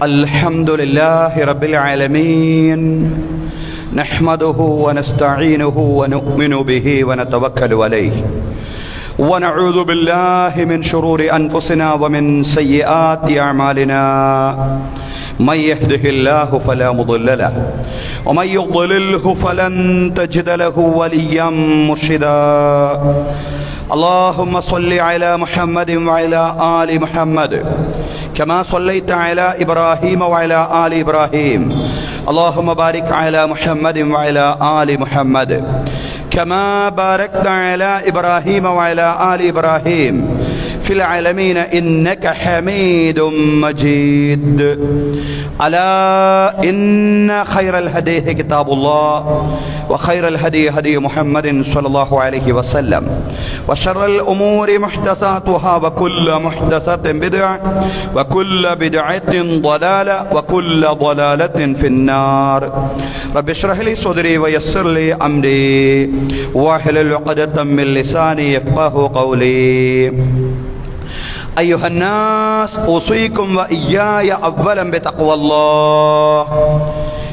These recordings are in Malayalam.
الحمد لله رب العالمين نحمده ونستعينه ونؤمن به ونتوكل عليه ونعوذ بالله من شرور أنفسنا ومن سيئات أعمالنا من يهده الله فلا مضل له ومن يضلله فلن تجد له وليا مرشدا اللهم صل على محمد وعلى آل محمد كما صليت على إبراهيم وعلى آل إبراهيم اللهم بارك على محمد وعلى آل محمد كما باركت على إبراهيم وعلى آل إبراهيم في العالمين إنك حميد مجيد ألا إن خير الهدي كتاب الله وخير الهدي هدي محمد صلى الله عليه وسلم وشر الأمور محدثاتها وكل محدثة بدعة وكل بدعة ضلالة وكل ضلالة في النار رب اشرح لي صدري ويسر لي أمري واحلل عقدة من لساني يفقه قولي أيها الناس أوصيكم وإياي أولا بتقوى الله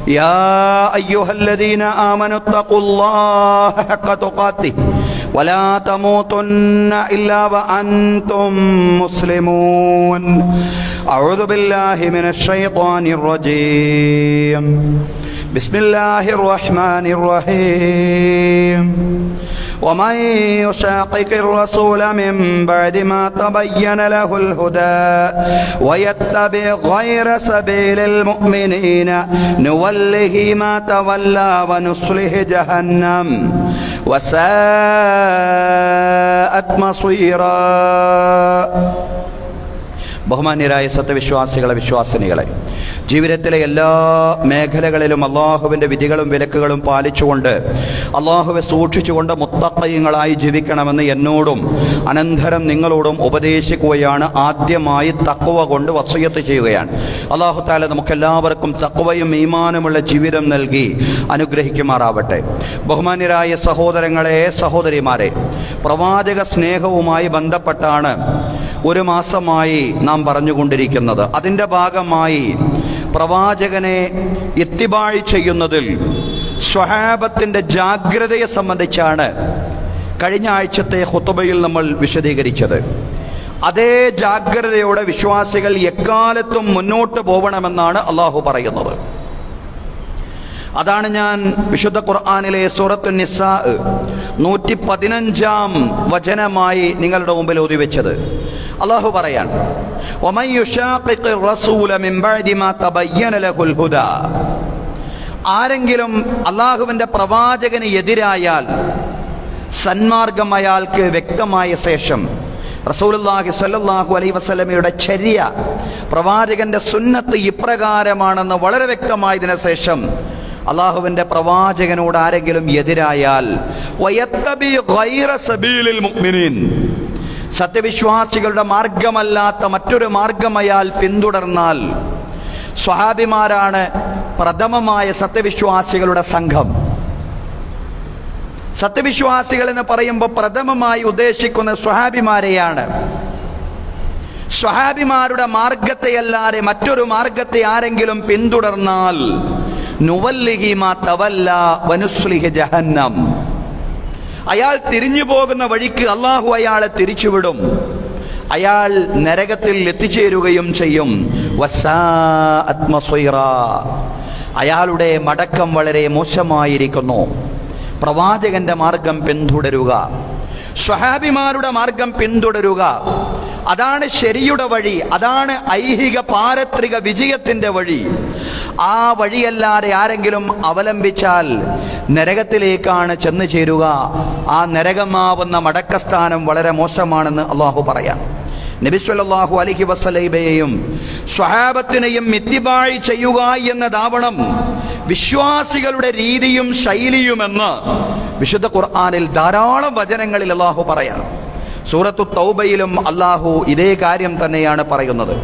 يا أيها الذين آمنوا اتقوا الله حق تقاته ولا تموتن إلا وأنتم مسلمون أعوذ بالله من الشيطان الرجيم بسم الله الرحمن الرحيم ومن يشاقق الرسول من بعد ما تبين له الهدى ويتبع غير سبيل المؤمنين نوله ما تولى ونصله جهنم وساءت مصيرا ബഹുമാന്യരായ സത്യവിശ്വാസികളെ വിശ്വാസിനികളെ, ജീവിതത്തിലെ എല്ലാ മേഖലകളിലും അള്ളാഹുവിൻ്റെ വിധികളും വിലക്കുകളും പാലിച്ചുകൊണ്ട് അള്ളാഹുവെ സൂക്ഷിച്ചുകൊണ്ട് മുത്തഖീങ്ങളായി ജീവിക്കണമെന്ന് എന്നോടും അനന്തരം നിങ്ങളോടും ഉപദേശിക്കുകയാണ്. ആദ്യമായി തഖ്വ കൊണ്ട് വസിയത്ത് ചെയ്യുകയാണ്. അള്ളാഹു തആല നമുക്കെല്ലാവർക്കും തഖ്വയും ഈമാനുമുള്ള ജീവിതം നൽകി അനുഗ്രഹിക്കുമാറാവട്ടെ. ബഹുമാന്യരായ സഹോദരങ്ങളെ, സഹോദരിമാരെ, പ്രവാചക സ്നേഹവുമായി ബന്ധപ്പെട്ടാണ് ഒരു മാസമായി നാം പറഞ്ഞുകൊണ്ടിരിക്കുന്നത്. അതിൻ്റെ ഭാഗമായി പ്രവാചകനെ ഇത്തിബാഴ് ചെയ്യുന്നതിൽ സ്വഹാബത്തിൻ്റെ ജാഗ്രതയെ സംബന്ധിച്ചാണ് കഴിഞ്ഞ ആഴ്ചത്തെ ഖുതുബയിൽ നമ്മൾ വിശദീകരിച്ചത്. അതേ ജാഗ്രതയോടെ വിശ്വാസികൾ എക്കാലത്തും മുന്നോട്ട് പോകണമെന്നാണ് അള്ളാഹു പറയുന്നത്. അതാണ് ഞാൻ വിശുദ്ധ ഖുർആനിലെ സൂറത്തുൻ നിസാ 115 വചനമായി നിങ്ങളുടെ മുമ്പിൽ ഓതിവെച്ചത്. അള്ളാഹു പറയാൻ, വമൻ യുശാഖിഖിർ റസൂല മിൻ ബഅദി മാ തബയ്യന ലഹുൽ ഹുദാ, ആരെങ്കിലും അള്ളാഹുവിൻ്റെ പ്രവാചകന് എതിരായാൽ സന്മാർഗം അയാൾക്ക് വ്യക്തമായ ശേഷം, റസൂലുള്ളാഹി സ്വല്ലല്ലാഹു അലൈഹി വസല്ലമയുടെ ചര്യ, പ്രവാചകന്റെ സുന്നത്ത് ഇപ്രകാരമാണെന്ന് വളരെ വ്യക്തമായതിനു ശേഷം അള്ളാഹുവിൻ്റെ പ്രവാചകനോട് ആരെങ്കിലും എതിരായാൽ വയത്തബി ഗൈറ സബീലിൽ മുഅ്മിനീൻ, സത്യവിശ്വാസികളുടെ മാർഗമല്ലാത്ത മറ്റൊരു മാർഗം അയാൾ പിന്തുടർന്നാൽ, സ്വഹാബിമാരാണ് പ്രഥമമായ സത്യവിശ്വാസികളുടെ സംഘം. സത്യവിശ്വാസികൾ എന്ന് പറയുമ്പോൾ പ്രഥമമായി ഉദ്ദേശിക്കുന്ന സ്വഹാബിമാരെയാണ്. സ്വഹാബിമാരുടെ മാർഗത്തെയല്ലാതെ മറ്റൊരു മാർഗത്തെ ആരെങ്കിലും പിന്തുടർന്നാൽ നുവല്ലിഹി മാ തവല്ല വനുസ്ലിഹി ജഹന്നം, അയാൾ തിരിഞ്ഞു പോകുന്ന വഴിക്ക് അള്ളാഹു അയാളെ തിരിച്ചുവിടും, അയാൾ നരകത്തിൽ എത്തിച്ചേരുകയും ചെയ്യും. വസാഅത് മസീറാ, അയാളുടെ മടക്കം വളരെ മോശമായിരിക്കുന്നു. പ്രവാചകന്റെ മാർഗം പിന്തുടരുക, സ്വഹാബിമാരുടെ മാർഗം പിന്തുടരുക, അതാണ് ശരിയുടെ വഴി, അതാണ് ഐഹിക പാരത്രിക വിജയത്തിന്റെ വഴി. ആ വഴിയല്ലാതെ ആരെങ്കിലും അവലംബിച്ചാൽ നരകത്തിലേക്കാണ് ചെന്നു ചേരുക. ആ നരകമാവുന്ന മടക്കസ്ഥാനം വളരെ മോശമാണെന്ന് അള്ളാഹു പറയാം. നബി സല്ലല്ലാഹു അലൈഹി വസല്ലമയെയും സ്വഹാബത്തിനെയും ഇത്തിബാഴ് ചെയ്യുക എന്നതാവണം വിശ്വാസികളുടെ രീതിയും ശൈലിയുമെന്ന് വിശുദ്ധ ഖുർആനിൽ ധാരാളം വചനങ്ങളിൽ അള്ളാഹു പറയാം. സൂറത്തു തൗബയിലും അള്ളാഹു ഇതേ കാര്യം തന്നെയാണ് പറയുന്നത്.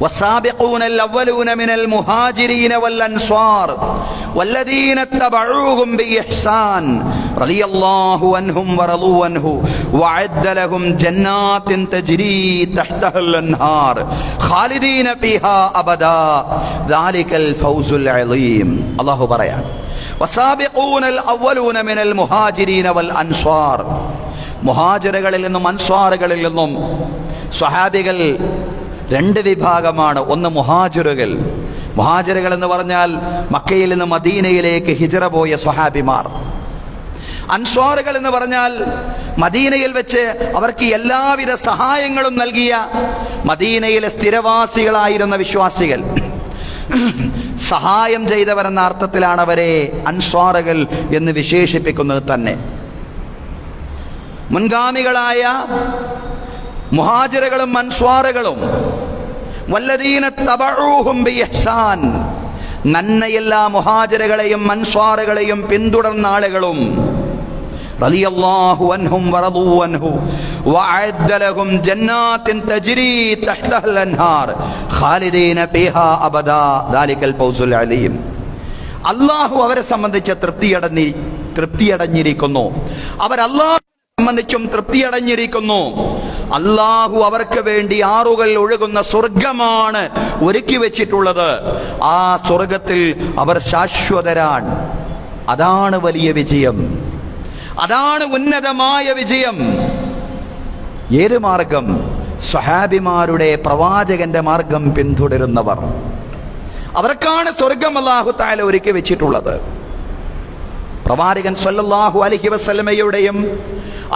والسابقون الأولون من المهاجرين والأنصار والذين اتبعوهم بإحسان رضي الله عنهم ورضوا عنه وأعد لهم جنات تجري تحتها الأنهار ഖാലിദീന ഫീഹാ അബദാ ദാലികൽ ഫൗസുൽ അലീം. അല്ലാഹു പറയാൻ വസാബിഖൂനൽ അവ്വലൂന മിനൽ മുഹാജിരീന വൽ അൻസ്വാർ. മുഹാജിറുകളിൽ നിന്നും അൻസ്വാറുകളിൽ നിന്നും സ്വഹാബികൾ രണ്ട് വിഭാഗമാണ്. ഒന്ന് മുഹാജിറുകൾ. മുഹാജിറുകൾ എന്ന് പറഞ്ഞാൽ മക്കയിൽ നിന്ന് മദീനയിലേക്ക് ഹിജ്റ പോയ സ്വഹാബിമാർ. അൻസ്വാറുകൾ എന്ന് പറഞ്ഞാൽ മദീനയിൽ വെച്ച് അവർക്ക് എല്ലാവിധ സഹായങ്ങളും നൽകിയ മദീനയിലെ സ്ഥിരവാസികളായിരുന്ന വിശ്വാസികൾ. സഹായം ചെയ്തവരെന്ന അർത്ഥത്തിലാണ് അവരെ അൻസ്വാറുകൾ എന്ന് വിശേഷിപ്പിക്കുന്നത് തന്നെ. മുൻഗാമികളായ മുഹാജിറുകളും അൻസ്വാറുകളും വല്ലദീന തബഊഹും ബിഇഹ്സാൻ, നന്മയെല്ലാ മുഹാജിറുകളെയും അൻസ്വാറുകളെയും പിന്തുടർന്ന ആളുകളും റളിയല്ലാഹു അൻഹും വറദൂ അൻഹു വഅഅദ്ദ ലഹും ജന്നാത്തിൻ തജ്രി തഹ്തഹൽ അൻഹാർ ഖാലിദീന ഫീഹാ അബദാ ദാലികൽ ഫൗസുൽ അലീം. അല്ലാഹു അവരെ സംബന്ധിച്ച് തൃപ്തിയടഞ്ഞിരിക്കുന്നു. അവർ അല്ലാഹുവിനെ സംബന്ധിച്ചും തൃപ്തിയടഞ്ഞിരിക്കുന്നു. അല്ലാഹു അവർക്ക് വേണ്ടി ആറുകൾ ഒഴുകുന്ന സ്വർഗമാണ് ഒരുക്കി വെച്ചിട്ടുള്ളത്. ആ സ്വർഗത്തിൽ അവർ ശാശ്വതരാണ്. അതാണ് വലിയ വിജയം, അതാണ് ഉന്നതമായ വിജയം. ഏത് മാർഗം? സ്വഹാബിമാരുടെ പ്രവാചകന്റെ മാർഗം പിന്തുടരുന്നവർ. അവർക്കാണ് സ്വർഗം അല്ലാഹു തആല ഒരുക്കി വെച്ചിട്ടുള്ളത്. പ്രവാചകൻ സല്ലല്ലാഹു അലൈഹി വസല്ലമയുടെയും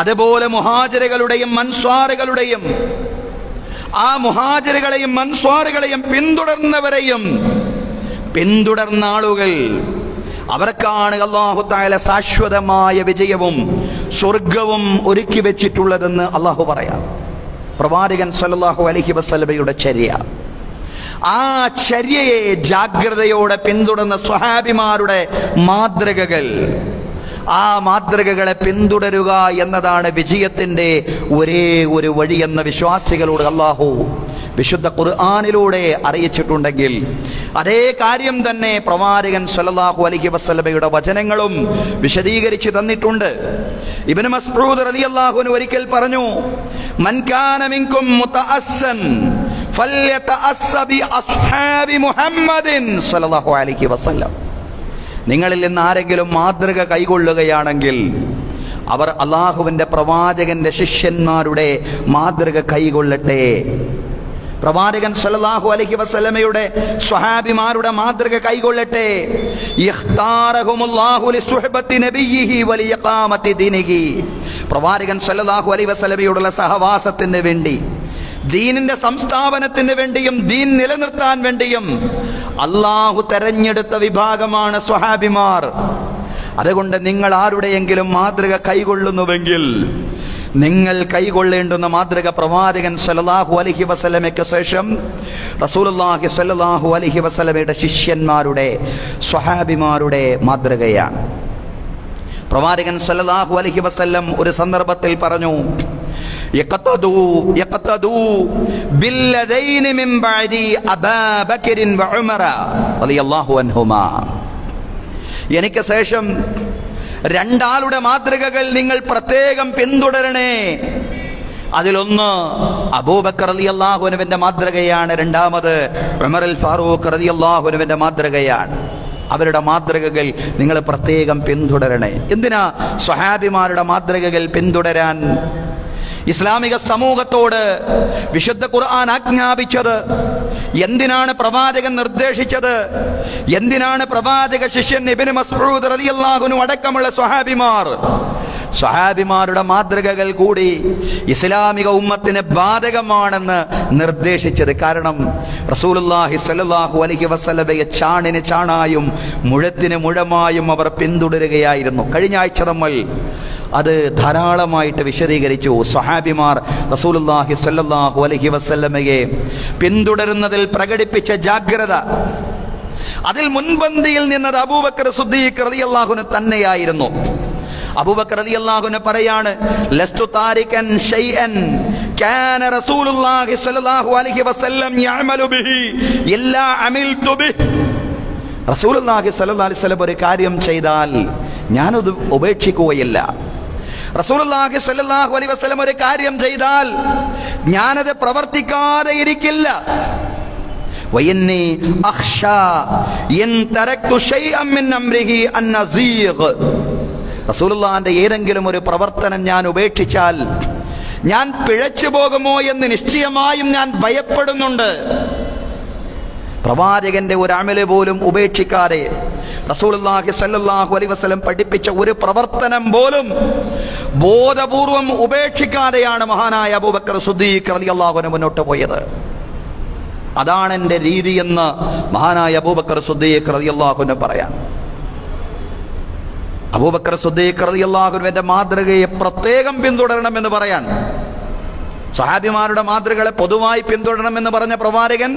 അതുപോലെ മുഹാജിറുകളുടെയും അൻസ്വാറുകളുടെയും ആ മുഹാജിറുകളെയും അൻസ്വാറുകളെയും പിന്തുടർന്നവരെയും പിന്തുടർന്ന ആളുകൾ, അവർക്കാണ് അല്ലാഹു തആല ശാശ്വതമായ വിജയവും സ്വർഗവും ഒരുക്കി വെച്ചിട്ടുള്ളതെന്ന് അല്ലാഹു പറയാം. പ്രവാചകൻ സല്ലല്ലാഹു അലൈഹി വസല്ലമയുടെ ചര്യ, ആ ചര്യയെ ജാഗ്രതയോടെ പിന്തുടർന്ന സ്വഹാബിമാരുടെ മാതൃകകൾ, ആ മാതൃകകളെ പിന്തുടരുക എന്നതാണ് വിജയത്തിന്റെ ഒരേ ഒരു വഴിയെന്ന വിശ്വാസികളോട് അല്ലാഹു വിശുദ്ധ ഖുർആനിലൂടെ അറിയിച്ചിട്ടുണ്ടെങ്കിൽ അതേ കാര്യം തന്നെ പ്രവാചകൻ സല്ലല്ലാഹു അലൈഹി വസല്ലമയുടെ വചനങ്ങളും വിശദീകരിച്ചു തന്നിട്ടുണ്ട്. ഇബ്നു മസ്ഊദ് റളിയല്ലാഹു അൻഹു ഒരിക്കൽ പറഞ്ഞു, മൻ കാന മിൻകും മുതഅസ്സൻ ഫല്യതഅസ്സ ബി അസ്ഹാബി മുഹമ്മദിൻ സല്ലല്ലാഹു അലൈഹി വസല്ലം. നിങ്ങളിൽ നിന്ന് ആരെങ്കിലും മാതൃക കൈകൊള്ളുകയാണെങ്കിൽ അവർ അല്ലാഹുവിന്റെ പ്രവാചകന്റെ ശിഷ്യന്മാരുടെ മാതൃക കൈകൊള്ളട്ടെ. പ്രവാചകൻ സല്ലല്ലാഹു അലൈഹി വസല്ലമയുടെ സ്വഹാബിമാരുടെ മാതൃക കൈകൊള്ളട്ടെ. ഇഖ്താറഹുമുല്ലാഹു ലിസുഹ്ബത്തി നബിയിഹി വലിയഖാമത്തി ദീനിഹി. പ്രവാചകൻ സല്ലല്ലാഹു അലൈഹി വസല്ലമയോടുള്ള സഹവാസത്തിന് വേണ്ടി, ദീനിന്റെ സംസ്ഥാപനത്തിന് വേണ്ടിയും ദീൻ നിലനിർത്താൻ വേണ്ടിയും അല്ലാഹു തെരഞ്ഞെടുത്ത വിഭാഗമാണ് സ്വഹാബിമാർ. അതുകൊണ്ട് നിങ്ങൾ ആരുടെയെങ്കിലും മാതൃക കൈകൊള്ളുന്നുവെങ്കിൽ നിങ്ങൾ കൈകൊള്ളേണ്ടുന്ന മാതൃക പ്രവാചകൻ സല്ലല്ലാഹു അലൈഹി വസല്ലമയ്ക്ക് ശേഷം റസൂലുള്ളാഹി സല്ലല്ലാഹു അലൈഹി വസല്ലമയുടെ ശിഷ്യന്മാരുടെ സ്വഹാബിമാരുടെ മാതൃകയാണ്. പ്രവാചകൻ സല്ലല്ലാഹു അലൈഹി വസല്ലം ഒരു സന്ദർഭത്തിൽ പറഞ്ഞു, യഖ്തദൂ ബില്ലദൈനി മിൻ ബഅദി അബൂബക്കർ വ ഉമർ റളിയല്ലാഹു അൻഹുമാ. എനിക്ക് ശേഷം രണ്ടാളുടെ മാതൃകകൾ നിങ്ങൾ പ്രത്യേകം പിന്തുടരണേ. അതിലൊന്ന് അബൂബക്കർ റളിയല്ലാഹു അൻഹുവിന്റെ മാതൃകയാണ്, രണ്ടാമത് ഉമറുൽ ഫാറൂഖ് റളിയല്ലാഹു അൻഹുവിന്റെ മാതൃകയാണ്. അവരുടെ മാതൃകകൾ നിങ്ങൾ പ്രത്യേകം പിന്തുടരണേ. എന്തിനാ സ്വഹാബിമാരുടെ മാതൃകകൾ പിന്തുടരാൻ ഇസ്ലാമിക സമൂഹത്തോട് വിശുദ്ധ ഖുർആൻ ആജ്ഞാപിച്ചത്? എന്തിനാണ് പ്രവാചകൻ നിർദ്ദേശിച്ചത്? എന്തിനാണ് പ്രവാചക ശിഷ്യൻ ഇബ്നു മസ്ഊദ് റളിയല്ലാഹു അൻഹു അടക്കമുള്ള സ്വഹാബിമാരുടെ മാതൃകകൾ കൂടി ഇസ്ലാമിക ഉമ്മത്തിന് ബാധകമാണെന്ന് നിർദ്ദേശിച്ചത്? കാരണം റസൂലുള്ളാഹി സ്വല്ലല്ലാഹു അലൈഹി വസല്ലമയെ ചാണിന് ചാണായും മുഴത്തിന് മുഴമായും അവർ പിന്തുടരുകയായിരുന്നു. കഴിഞ്ഞ ആഴ്ച നമ്മൾ അത് ധാരാളമായിട്ട് വിശദീകരിച്ചു. സ്വഹാബിമാർ റസൂലുള്ളാഹി സ്വല്ലല്ലാഹു അലൈഹി വസല്ലമയെ പിന്തുടരുന്നതിൽ പ്രകടിപ്പിച്ച ജാഗ്രത, അതിൽ മുൻപന്തിയിൽ നിന്നത് അബൂബക്കർ സിദ്ദീഖ് റളിയല്ലാഹു അൻഹു തന്നെയായിരുന്നു. അബൂബക്കർ റളിയല്ലാഹു അൻഹു പറയാണ്, ലസ്തു താരികൻ ഷൈഅൻ കാന റസൂലുള്ളാഹി സ്വല്ലല്ലാഹു അലൈഹി വസല്ലം യഅമലു ബിഹി ഇല്ലാ അമിൽതു ബിഹി. റസൂലുള്ളാഹി സ്വല്ലല്ലാഹു അലൈഹി വസല്ലം ഒരു കാര്യം ചെയ്താൽ ഞാനത് ഉപേക്ഷിക്കുകയില്ല. റസൂലുള്ളാഹി സ്വല്ലല്ലാഹു അലൈഹി വസല്ലം ഒരു കാര്യം ചെയ്താൽ ഞാനത് പ്രവർത്തിക്കാതെ ഇരിക്കില്ല. വയന്നി അഖ്ശാ ഇൻ തറക്തു ശൈഅൻ മിൻ അംരിഹി അൻ നസീഗ്. റസൂലുള്ളാഹിന്റെ ഏതെങ്കിലും ഒരു പ്രവർത്തനം ഞാൻ ഉപേക്ഷിച്ചാൽ ഞാൻ പിഴച്ചു പോകുമോ എന്ന് നിശ്ചയമായും ഞാൻ ഭയപ്പെടുന്നുണ്ട്. പ്രവാചകന്റെ ഒരു അമല് പോലും ഉപേക്ഷിക്കാതെ റസൂലുള്ളാഹി സ്വല്ലല്ലാഹു അലൈഹി വസല്ലം പഠിപ്പിച്ച ഒരു പ്രവർത്തനം പോലും ബോധപൂർവം ഉപേക്ഷിക്കാതെയാണ് മഹാനായ അബൂബക്കർ സിദ്ദീഖ് റളിയല്ലാഹു അൻഹു മുന്നോട്ട് പോയത്. അതാണ് എൻ്റെ രീതി എന്ന് മഹാനായ അബൂബക്കർ സിദ്ദീഖ് റളിയല്ലാഹു അൻഹു പറയാൻ. അബൂബക്കർ സിദ്ദീഖ് റളിയല്ലാഹു അൻഹുവിന്റെ മാതൃകയെ പ്രത്യേകം പിന്തുടരണമെന്ന് പറയാൻ, സഹാബിമാരുടെ മാതൃകകളെ പൊതുവായി പിന്തുടരണമെന്ന് പറഞ്ഞ പ്രവാചകൻ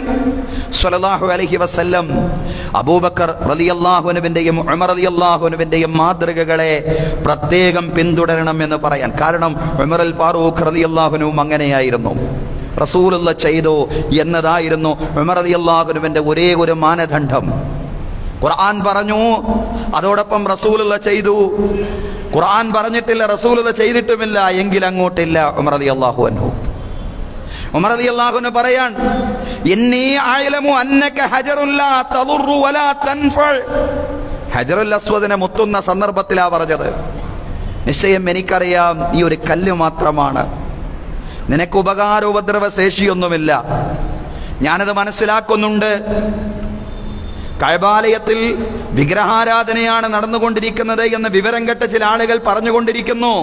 സ്വല്ലല്ലാഹു അലൈഹി വസല്ലം അബൂബക്കർ റളിയല്ലാഹു അൻഹുവിന്റെയും ഉമർ റളിയല്ലാഹു അൻഹുവിന്റെയും മാതൃകകളെ പ്രത്യേകം പിന്തുടരണമെന്ന് പറയാൻ കാരണം ഉമർ അൽ ഫാറൂഖ് റളിയല്ലാഹു അൻഹു അങ്ങനെയായിരുന്നു. റസൂലുള്ള ചെയ്തു എന്നതായിരുന്നു ഉമർ റളിയല്ലാഹു അൻഹുവിന്റെ ഒരേ ഒരു മാനദണ്ഡം. ഖുർആൻ പറഞ്ഞു, അതോടൊപ്പം റസൂലുള്ള ചെയ്തു. ഖുർആൻ പറഞ്ഞിട്ടില്ല, റസൂലുള്ള ചെയ്തിട്ടുമില്ല എങ്കിൽ അങ്ങോട്ടില്ല. ഉമർ റളിയല്ലാഹു അൻഹു പറയാൻ, ഇന്നി അഅലമു അന്നക ഹജറുൻ ലാ തദുറു വലാ തൻഫഉ. ഹജറുൽ അസ്വദിനെ മുത്തുന്ന സന്ദർഭത്തിലാ പറഞ്ഞത്, നിശ്ചയം എനിക്കറിയാം ഈ ഒരു കല്ല് മാത്രമാണ്, നിനക്ക് ഉപകാരോപദ്രവ ശേഷിയൊന്നുമില്ല. ഞാനത് മനസ്സിലാക്കുന്നുണ്ട്. കഅബാലയത്തിൽ വിഗ്രഹാരാധനയാണ് നടന്നുകൊണ്ടിരിക്കുന്നത് എന്ന് വിവരം കെട്ട ചില ആളുകൾ പറഞ്ഞുകൊണ്ടിരിക്കുന്നു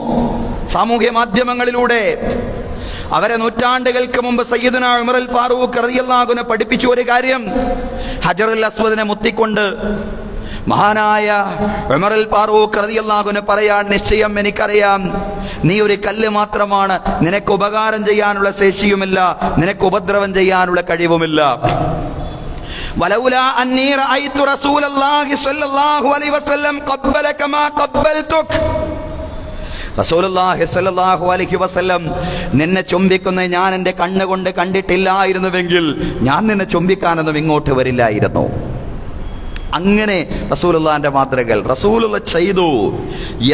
സാമൂഹ്യ മാധ്യമങ്ങളിലൂടെ. അവരെ നൂറ്റാണ്ടുകൾക്ക് മുമ്പ് സയ്യിദുനാ ഉമർ അൽ ഫാറൂഖ് റളിയല്ലാഹു അൻഹു പഠിപ്പിച്ച ഒരു കാര്യം, ഹജറുൽ അസ്വദിനെ മുത്തിക്കൊണ്ട് മഹാനായ ഉമർ അൽ ഫാറൂഖ് റളിയല്ലാഹു അൻഹു പറയാൻ, നിശ്ചയം എനിക്കറിയാം നീ ഒരു കല്ല് മാത്രമാണ്, നിനക്ക് ഉപകാരം ചെയ്യാനുള്ള ശേഷിയുമില്ല, നിനക്ക് ഉപദ്രവം ചെയ്യാനുള്ള കഴിവുമില്ല. വലൗലാ അന്നീ റഅയ്തു റസൂലല്ലാഹി സ്വല്ലല്ലാഹു അലൈഹി വസല്ലം ഖബ്ബലക മാ ഖബ്ബൽതുക. റസൂലുള്ളാഹി സ്വല്ലല്ലാഹു അലൈഹി വസല്ലം നിന്നെ ചുംബിക്കുന്നത് ഞാൻ എൻ്റെ കണ്ണുകൊണ്ട് കണ്ടിട്ടില്ലായിരുന്നുവെങ്കിൽ ഞാൻ നിന്നെ ചുംബിക്കാനൊന്നും ഇങ്ങോട്ട് വരില്ലായിരുന്നു. അങ്ങനെ റസൂലുള്ളാഹിന്റെ മാതൃകകൾ റസൂലുള്ള ചെയ്തു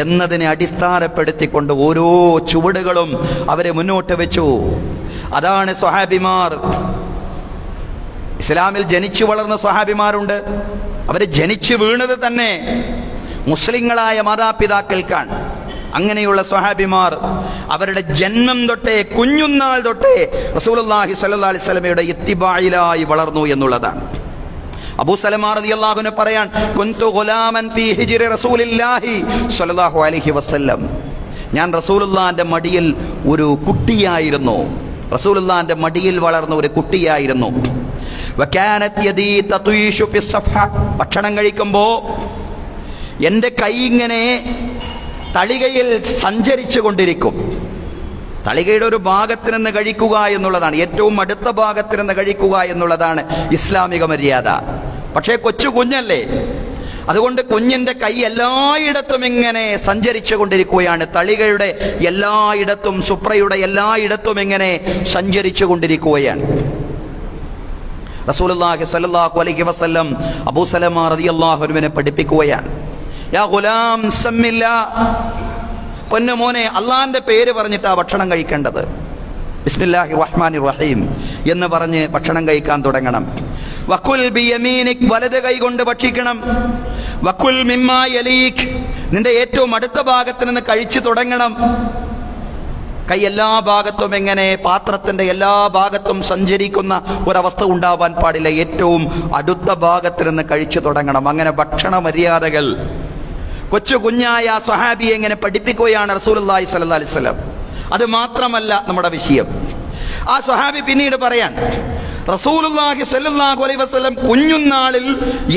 എന്നതിനെ അടിസ്ഥാനപ്പെടുത്തിക്കൊണ്ട് ഓരോ ചുവടുകളും അവരെ മുന്നോട്ട് വെച്ചു. അതാണ് സ്വഹാബിമാർ. ഇസ്ലാമിൽ ജനിച്ചു വളർന്ന സ്വഹാബിമാരുണ്ട്. അവര് ജനിച്ചു വീണത് തന്നെ മുസ്ലിങ്ങളായ മാതാപിതാക്കൾക്കാണ്. അങ്ങനെയുള്ള സ്വഹാബിമാർ അവരുടെ ജന്മം തൊട്ടേ, കുഞ്ഞുനാൾ തൊട്ടേ റസൂലുള്ളാഹി സ്വല്ലല്ലാഹു അലൈഹി വസല്ലമയുടെ ഇത്തിബായിലായി വളർന്നു എന്നുള്ളതാണ്. അബൂ സലമ റളിയല്ലാഹു അൻഹു പറയാൻ, കുൻതു ഗുലാമൻ ഫീ ഹിജ്രി റസൂലില്ലാഹി സ്വല്ലല്ലാഹു അലൈഹി വസല്ലം. ഞാൻ റസൂലുള്ളാഹിന്റെ മടിയിൽ ഒരു കുട്ടിയായിരുന്നു, റസൂലുള്ളാഹിന്റെ മടിയിൽ വളർന്ന ഒരു കുട്ടിയായിരുന്നു. വകാനത് യദീ തത്വീഷു ഫി സഫഹ. ഭക്ഷണം കഴിക്കുമ്പോൾ എൻ്റെ കൈ ഇങ്ങനെ തളികയിൽ സഞ്ചരിച്ചു കൊണ്ടിരിക്കും. തളികയുടെ ഒരു ഭാഗത്ത് നിന്ന് കഴിക്കുക എന്നുള്ളതാണ്, ഏറ്റവും അടുത്ത ഭാഗത്ത് നിന്ന് കഴിക്കുക എന്നുള്ളതാണ് ഇസ്ലാമിക മര്യാദ. പക്ഷേ കൊച്ചു കുഞ്ഞല്ലേ, അതുകൊണ്ട് കുഞ്ഞിന്റെ കൈ എല്ലായിടത്തും ഇങ്ങനെ സഞ്ചരിച്ചു കൊണ്ടിരിക്കുകയാണ്. തളികയുടെ എല്ലായിടത്തും, സുപ്രയുടെ എല്ലായിടത്തും ഇങ്ങനെ സഞ്ചരിച്ചു കൊണ്ടിരിക്കുകയാണ്. റസൂലുള്ളാഹി സ്വല്ലല്ലാഹു അലൈഹി വസല്ലം അബൂ സലമ റളിയല്ലാഹു അൻഹുവിനെ പഠിപ്പിക്കുകയാണ്, യാ ഗുലാം സമ്മില്ലാ, പൊന്നുമോനെ അള്ളാന്റെ പേര് പറഞ്ഞിട്ടാ ഭക്ഷണം കഴിക്കേണ്ടത്. ബിസ്മില്ലാഹിർ റഹ്മാനിർ റഹീം എന്ന് പറഞ്ഞ് ഭക്ഷണം കഴിക്കാൻ തുടങ്ങണം. വകുൽ ബിയമീനിക്, വലത് കൈ കൊണ്ട് ഭക്ഷിക്കണം. വകുൽ മിമ്മാ യലീക്, നിന്റെ ഏറ്റവും അടുത്ത ഭാഗത്ത് നിന്ന് കഴിച്ചു തുടങ്ങണം. കൈ എല്ലാ ഭാഗത്തും എങ്ങനെ പാത്രത്തിന്റെ എല്ലാ ഭാഗത്തും സഞ്ചരിക്കുന്ന ഒരവസ്ഥ ഉണ്ടാവാൻ പാടില്ല. ഏറ്റവും അടുത്ത ഭാഗത്ത് നിന്ന് കഴിച്ചു തുടങ്ങണം. അങ്ങനെ ഭക്ഷണ മര്യാദകൾ കൊച്ചു കുഞ്ഞായ സ്വഹാബിയെ എങ്ങനെ പഠിപ്പിക്കുകയാണ് റസൂലുള്ളാഹി സ്വല്ലല്ലാഹു അലൈഹി വസല്ലം. അത് മാത്രമല്ല നമ്മുടെ വിഷയം. ആ സ്വഹാബി പിന്നീട് പറയാൻ, റസൂലുള്ളാഹി സ്വല്ലല്ലാഹു അലൈഹി വസല്ലം കുഞ്ഞുനാളിൽ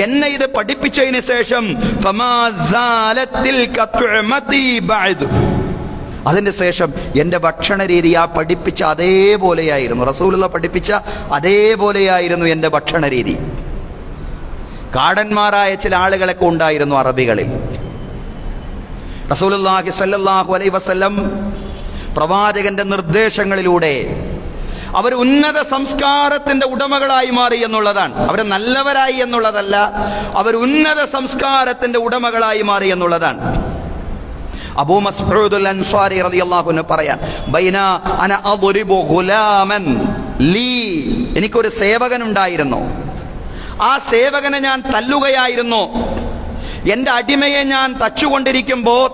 എന്നെ ഇത് പഠിപ്പിച്ചതിന് ശേഷം ഫമാ സാലത്തിൽ കതുമതി ബഅദ്, അതിന് ശേഷം എൻ്റെ ഭക്ഷണ രീതി ആ പഠിപ്പിച്ച അതേപോലെയായിരുന്നു. റസൂലുള്ള പഠിപ്പിച്ച അതേപോലെയായിരുന്നു എൻ്റെ ഭക്ഷണ രീതി. കാടന്മാരായ ചില ആളുകളൊക്കെ ഉണ്ടായിരുന്നു അറബികളിൽ. റസൂലുള്ളാഹി സ്വല്ലല്ലാഹു അലൈഹി വസല്ലം പ്രവാചകന്റെ നിർദ്ദേശങ്ങളിലൂടെ അവർ ഉന്നത സംസ്കാരത്തിന്റെ ഉടമകളായി മാറി എന്നുള്ളതാണ്. അവർ നല്ലവരായി എന്നുള്ളതല്ല, അവർ ഉന്നത സംസ്കാരത്തിന്റെ ഉടമകളായി മാറി എന്നുള്ളതാണ്. അബൂ മസ്ഊദ് അൽ അൻസ്വാരി റളിയല്ലാഹു അൻഹു പറയാൻ, ബൈന അന അദ്രിബു ഗുലാമൻ ലീ, എനിക്കൊരു സേവകൻ ഉണ്ടായിരുന്നു, ആ സേവകനെ ഞാൻ തല്ലുകയായിരുന്നു. എന്റെ അടിമയെ ഞാൻ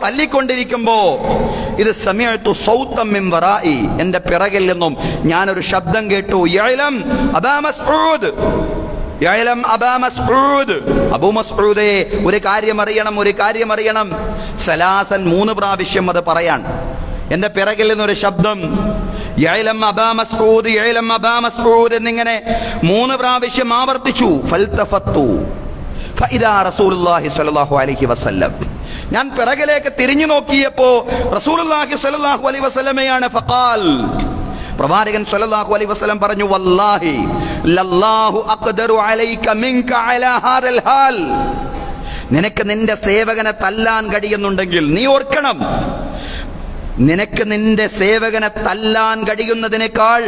തല്ലിക്കൊണ്ടിരിക്കുമ്പോ ഇത് സമയത്തു സൗത്തം മിൻ വറാഇ, എന്റെ പിറകിൽ നിന്നും ഞാനൊരു ശബ്ദം കേട്ടു, യഅലം അബാ മസ്ഊദ്, യഅലം അബാ മസ്ഊദ്, അബൂ മസ്ഊദേ ഒരു കാര്യം അറിയണം. സലാസൻ 3 പ്രാവശ്യം അത് പറയാൻ, എന്റെ പിറകിൽ നിന്നൊരു ശബ്ദം, യഅലം അബാ മസ്ഊദ്, യഅലം അബാ മസ്ഊദ് എന്നിങ്ങനെ 3 പ്രാവശ്യം ആവർത്തിച്ചു. ഫൽതഫത്തു ഫഇദാ റസൂലുള്ളാഹി സ്വല്ലല്ലാഹു അലൈഹി വസല്ലം, ഞാൻ പിറകിലേക്ക് തിരിഞ്ഞു നോക്കിയപ്പോ റസൂലുള്ളാഹി സ്വല്ലല്ലാഹു അലൈഹി വസല്ലമയാണ്. ഫഖാൽ, പ്രവാചകൻ സ്വല്ലല്ലാഹു അലൈഹി വസല്ലം പറഞ്ഞു, വല്ലാഹി ലല്ലാഹു അഖ്ദറു അലൈക മിൻക അലാ ഹാദൽ ഹാൽ, നിനക്ക് നിന്റെ സേവകനെ തല്ലാൻ കഴിയുന്നുണ്ടെങ്കിൽ നീ ഓർക്കണം, നിനക്ക് നിന്റെ സേവകനെ തല്ലാൻ കഴിയുന്നതിനേക്കാൾ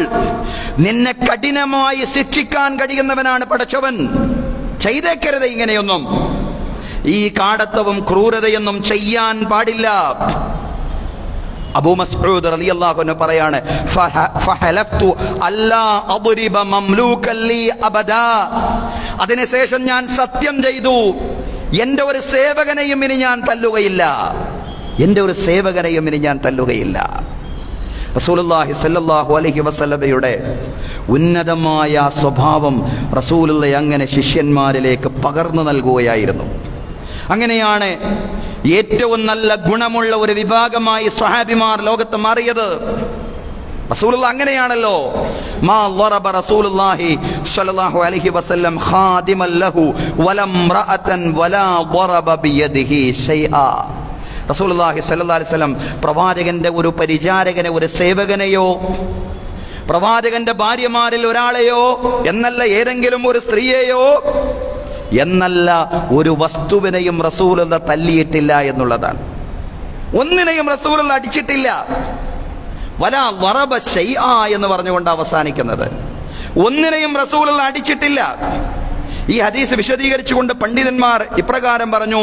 നിന്നെ കഠിനമായി ശിക്ഷിക്കാൻ കഴിയുന്നവനാണ് പടച്ചവൻ. ചെയ്തേക്കരുത് ഇങ്ങനെയൊന്നും, ഈ കാടത്തവും ക്രൂരതയൊന്നും ചെയ്യാൻ പാടില്ല. അബൂ മസ്ഊദ് റളിയല്ലാഹു അൻഹു പറയാണ്, ഫഹലഫ്തു അല്ലാ അദ്രിബ മംലൂകൻ ലീ അബദാ, അതിനുശേഷം ഞാൻ സത്യം ചെയ്തു, എന്റെ ഒരു സേവകനെയും ഇനി ഞാൻ തല്ലുകയില്ല. റസൂലുള്ളാഹി സ്വല്ലല്ലാഹു അലൈഹി വസല്ലമയുടെ ഉന്നതമായ സ്വഭാവം റസൂലുള്ള അങ്ങനെ ശിഷ്യന്മാരിലേക്ക് പകർന്നു നൽകുകയായിരുന്നു. അങ്ങനെയാണ് ഏറ്റവും നല്ല ഗുണമുള്ള ഒരു വിഭാഗമായി സ്വഹാബിമാർ ലോകത്ത് മാറിയത്. റസൂലുള്ള അങ്ങനെയാണല്ലോ, മാ ളറബ റസൂലുള്ളാഹി സ്വല്ലല്ലാഹു അലൈഹി വസല്ലം ഖാദിമൻ ലഹു വലംറഅതൻ വലാ ളറബ ബിയദിഹി ശൈആ. റസൂലുള്ളാഹി സ്വല്ലല്ലാഹു അലൈഹി വസല്ലം പ്രവാചകന്റെ ഒരു പരിചാരകനെ, ഒരു സേവകനെയോ, പ്രവാചകന്റെ ഭാര്യമാരിൽ ഒരാളെയോ എന്നല്ല, ഏതെങ്കിലും ഒരു സ്ത്രീയെയോ എന്നല്ല, ഒരു വസ്തുവിനെയും റസൂലുള്ള തല്ലിയിട്ടില്ല എന്നുള്ളതാണ്. ഒന്നിനെയും റസൂലുള്ള അടിച്ചിട്ടില്ല. വലാ വറബ ശൈആ എന്ന് പറഞ്ഞുകൊണ്ട് അവസാനിക്കുന്നത്, ഒന്നിനെയും റസൂലുള്ള അടിച്ചിട്ടില്ല. ഈ ഹദീസ് വിശദീകരിച്ചുകൊണ്ട് പണ്ഡിതന്മാർ ഇപ്രകാരം പറഞ്ഞു,